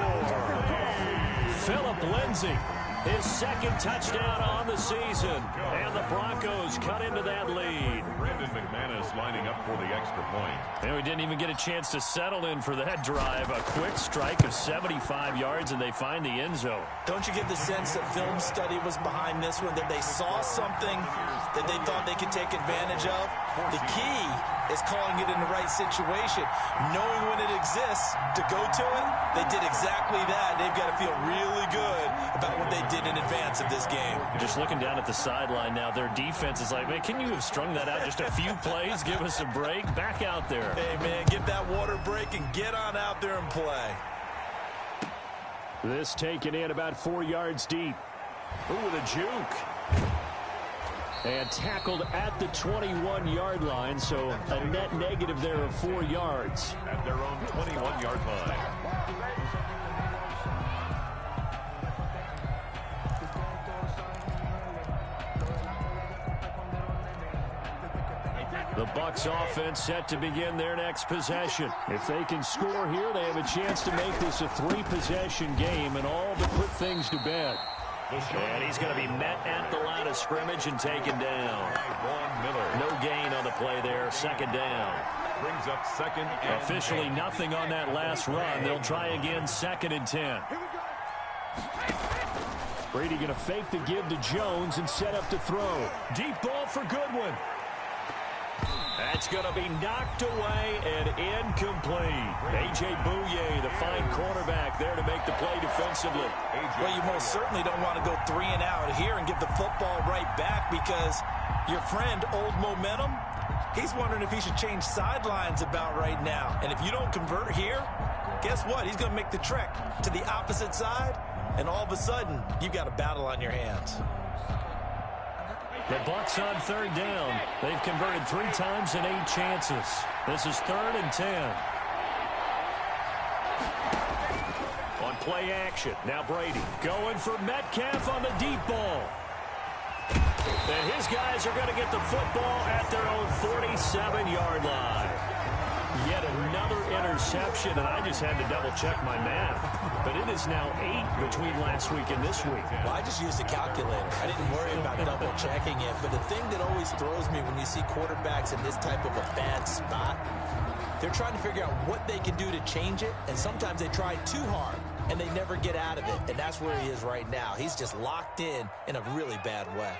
Phillip Lindsay, his 2nd touchdown on the season. And the Broncos cut into that lead. Brandon McManus lining up for the extra point. And we didn't even get a chance to settle in for that drive. A quick strike of 75 yards, and they find the end zone. Don't you get the sense that film study was behind this one, that they saw something that they thought they could take advantage of? The key is calling it in the right situation. Knowing when it exists to go to it, they did exactly that. They've got to feel really good about what they did in advance of this game. Just looking down at the sideline now, their defense is like, man, can you have strung that out just a few plays? Give us a break. Back out there. Hey, man, get that water break and get on out there and play. This taken in about 4 yards deep. Ooh, the juke. And tackled at the 21-yard line, so a net negative there of 4 yards. At their own 21-yard line. The Bucs offense set to begin their next possession. If they can score here, they have a chance to make this a 3-possession game and all but put things to bed. And he's going to be met at the line of scrimmage and taken down. No gain on the play there. 2nd down. Brings up 2nd and Officially nothing on that last run. They'll try again 2nd and 10. Brady going to fake the give to Jones and set up to throw. Deep ball for Goodwin. That's going to be knocked away and incomplete. A.J. Bouye, the fine cornerback, there to make the play defensively. Well, you most certainly don't want to go 3 and out here and give the football right back, because your friend, Old Momentum, he's wondering if he should change sidelines about right now. And if you don't convert here, guess what? He's going to make the trek to the opposite side, and all of a sudden, you've got a battle on your hands. The Bucs on 3rd down. They've converted 3 times in 8 chances. This is 3rd and 10. On play action, now Brady going for Metcalf on the deep ball. And his guys are going to get the football at their own 47-yard line. Yet another interception, and I just had to double-check my math. But it is now 8 between last week and this week. Well, I just used a calculator. I didn't worry about double-checking it. But the thing that always throws me when you see quarterbacks in this type of a bad spot, they're trying to figure out what they can do to change it, and sometimes they try too hard, and they never get out of it. And that's where he is right now. He's just locked in a really bad way.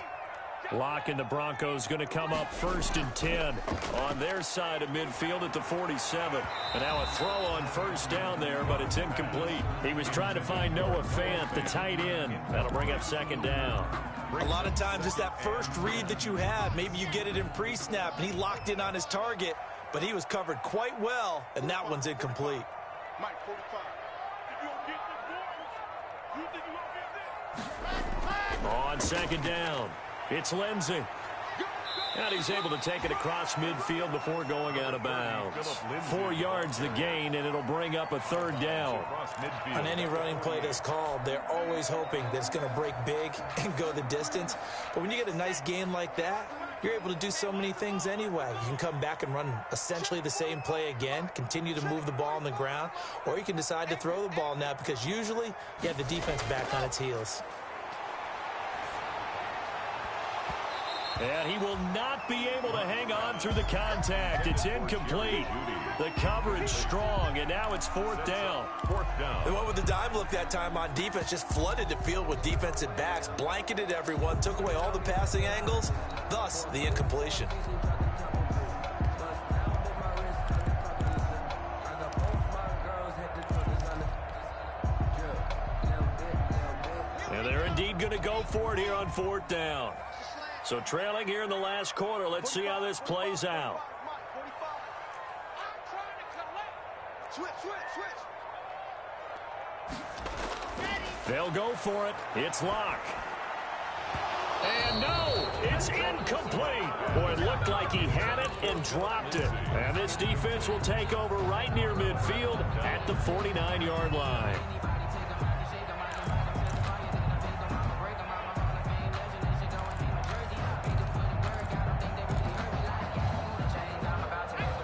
Lock and the Broncos going to come up 1st and 10 on their side of midfield at the 47. And now a throw on 1st down there, but it's incomplete. He was trying to find Noah Fant, the tight end. That'll bring up 2nd down. A lot of times it's that first read that you have. Maybe you get it in pre-snap, and he locked in on his target, but he was covered quite well, and that one's incomplete. Mike 45. If you don't get this, boys, you think you won't get this? On 2nd down, it's Lindsay. And he's able to take it across midfield before going out of bounds. 4 yards the gain, and it'll bring up a 3rd down. On any running play that's called, they're always hoping that it's going to break big and go the distance. But when you get a nice gain like that, you're able to do so many things anyway. You can come back and run essentially the same play again, continue to move the ball on the ground, or you can decide to throw the ball now, because usually you have the defense back on its heels. And he will not be able to hang on through the contact. It's incomplete. The coverage strong, and now it's 4th down. 4th down. And what with the dime look that time on defense, just flooded the field with defensive backs, blanketed everyone, took away all the passing angles, thus the incompletion. And And they're indeed going to go for it here on 4th down. So trailing here in the last quarter. Let's see how this plays out. They'll go for it. It's Locke. And no, it's incomplete. Boy, it looked like he had it and dropped it. And this defense will take over right near midfield at the 49-yard line.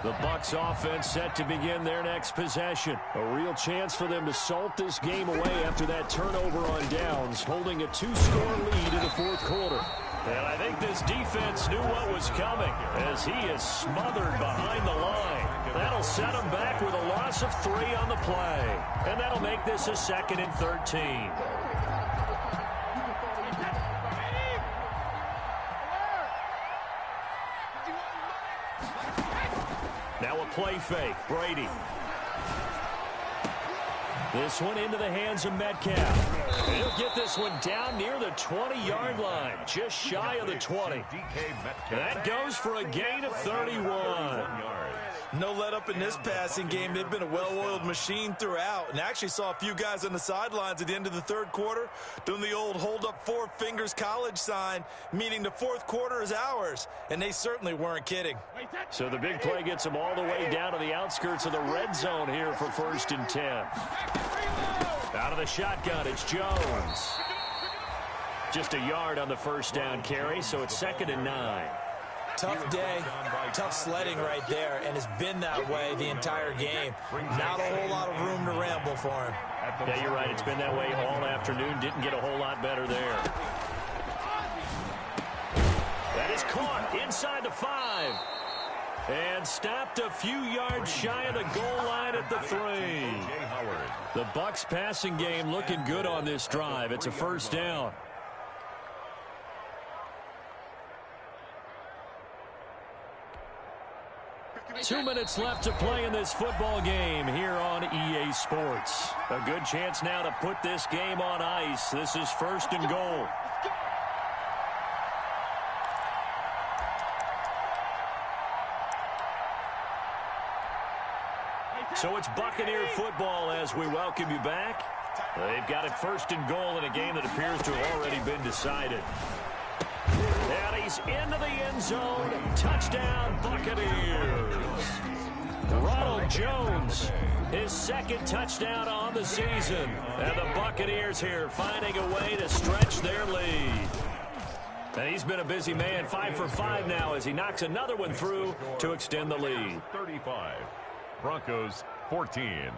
The Bucs offense set to begin their next possession. A real chance for them to salt this game away after that turnover on downs, holding a 2-score lead in the 4th quarter. And I think this defense knew what was coming as he is smothered behind the line. That'll set him back with a loss of 3 on the play. And that'll make this a 2nd and 13. Now a play fake. Brady. This one into the hands of Metcalf. He'll get this one down near the 20-yard line, just shy of the 20. That goes for a gain of 31. No let up in this passing game. They've been a well-oiled machine throughout, and actually saw a few guys on the sidelines at the end of the 3rd quarter doing the old hold up 4 fingers college sign, meaning the 4th quarter is ours, and they certainly weren't kidding. So the big play gets them all the way down to the outskirts of the red zone here for 1st and 10. Out of the shotgun, it's Jones. Just a yard on the 1st down carry, so it's 2nd and 9. Tough day, tough sledding right there, and it's been that way the entire game. Not a whole lot of room to ramble for him. Yeah, you're right. It's been that way all afternoon. Didn't get a whole lot better there. That is caught inside the 5. And stopped a few yards shy of the goal line at the 3. The Bucs passing game looking good on this drive. It's a 1st down. Two minutes left to play in this football game here on EA Sports. A good chance now to put this game on ice. This is 1st and goal. So it's Buccaneer football as we welcome you back. They've got it 1st and goal in a game that appears to have already been decided. And he's into the end zone. Touchdown, Buccaneers. Ronald Jones, his 2nd touchdown on the season. And the Buccaneers here finding a way to stretch their lead. And he's been a busy man, 5 for 5 now as he knocks another one through to extend the lead. 35. Broncos 14.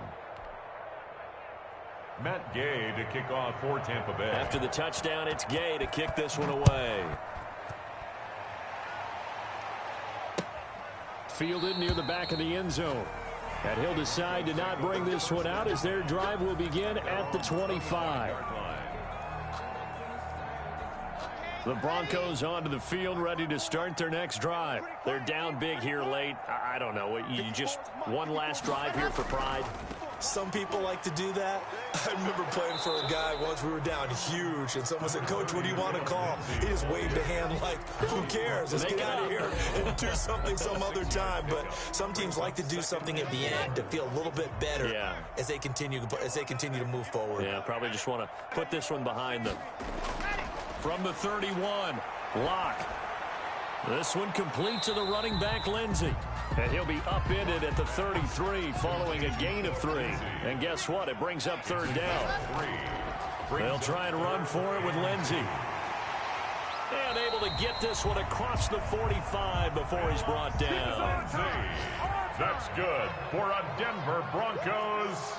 Matt Gay to kick off for Tampa Bay. After the touchdown, it's Gay to kick this one away. Fielded near the back of the end zone. And he'll decide to not bring this one out as their drive will begin at the 25. The Broncos onto the field, ready to start their next drive. They're down big here late. I don't know. You just one last drive here for pride. Some people like to do that. I remember playing for a guy once. We were down huge, and someone said, "Coach, what do you want to call?" He just waved a hand like, "Who cares? Let's get out of here and do something some other time." But some teams like to do something at the end to feel a little bit better as they continue to move forward. Yeah, probably just want to put this one behind them. From the 31, Locke. This one complete to the running back, Lindsey. And he'll be upended at the 33 following a gain of 3. And guess what? It brings up 3rd down. They'll try and run for it with Lindsey. And able to get this one across the 45 before he's brought down. That's good for a Denver Broncos.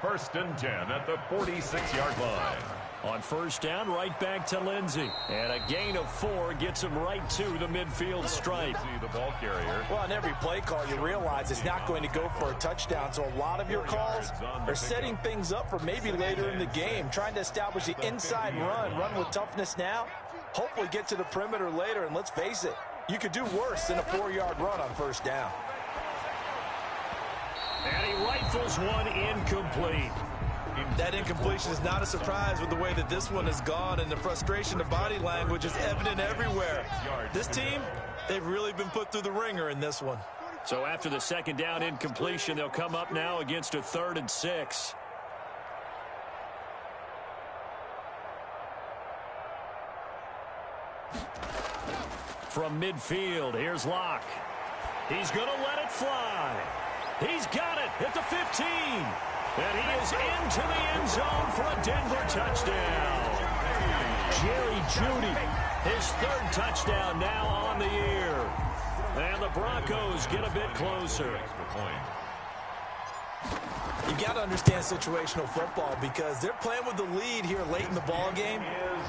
1st and 10 at the 46-yard line. On 1st down, right back to Lindsey. And a gain of 4 gets him right to the midfield stripe. The ball carrier. Well, on every play call, you realize it's not going to go for a touchdown. So a lot of your calls are setting things up for maybe later in the game, trying to establish the inside run with toughness now, hopefully get to the perimeter later. And let's face it, you could do worse than a 4-yard run on 1st down. And he rifles one incomplete. That incompletion is not a surprise with the way that this one has gone, and the frustration of body language is evident everywhere. This team, they've really been put through the ringer in this one. So after the second down incompletion, they'll come up now against a 3rd and 6. From midfield, here's Locke. He's going to let it fly. He's got it at the 15. And he is into the end zone for a Denver touchdown. Jerry Jeudy, his 3rd touchdown now on the year. And the Broncos get a bit closer. You got to understand situational football because they're playing with the lead here late in the ball game.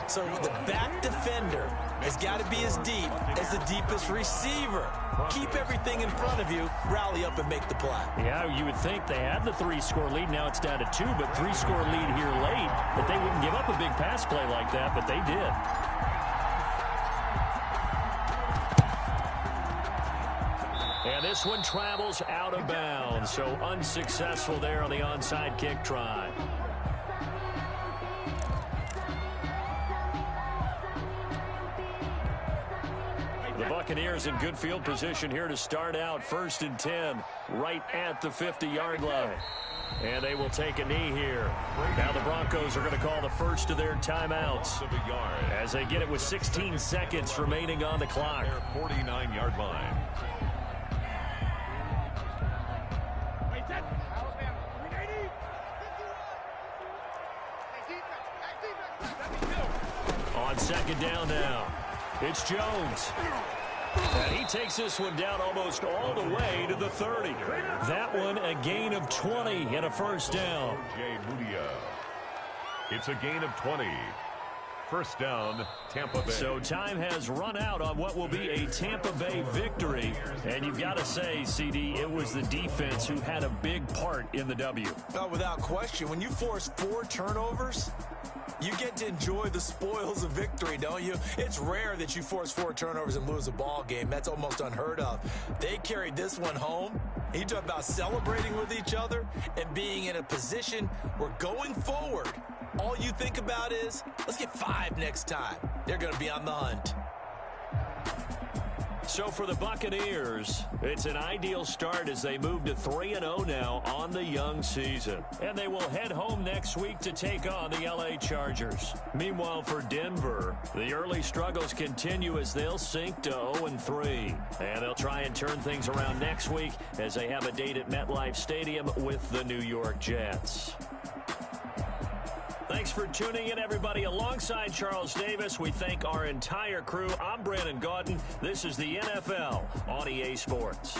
So the back defender has got to be as deep as the deepest receiver. Keep everything in front of you, rally up and make the play. Yeah, you would think they had the 3-score lead. Now it's down to 2, but 3-score lead here late. That they wouldn't give up a big pass play like that, but they did. And this one travels out of bounds, so unsuccessful there on the onside kick try. The Buccaneers in good field position here to start out. 1st and 10, right at the 50-yard line. And they will take a knee here. Now the Broncos are going to call the first of their timeouts as they get it with 16 seconds remaining on the clock. 49-yard line. On second down now, it's Jones. And he takes this one down almost all the way to the 30. That one a gain of 20 and a first down. It's a gain of 20. First down, Tampa Bay. So time has run out on what will be a Tampa Bay victory. And you've got to say, CD, it was the defense who had a big part in the W. Oh, without question. When you force 4 turnovers, you get to enjoy the spoils of victory, don't you? It's rare that you force 4 turnovers and lose a ball game. That's almost unheard of. They carried this one home. You talk about celebrating with each other and being in a position where going forward, all you think about is, let's get 5 next time. They're going to be on the hunt. So for the Buccaneers, it's an ideal start as they move to 3-0 now on the young season. And they will head home next week to take on the LA Chargers. Meanwhile, for Denver, the early struggles continue as they'll sink to 0-3. And they'll try and turn things around next week as they have a date at MetLife Stadium with the New York Jets. Thanks for tuning in, everybody. Alongside Charles Davis, we thank our entire crew. I'm Brandon Gaudin. This is the NFL on EA Sports.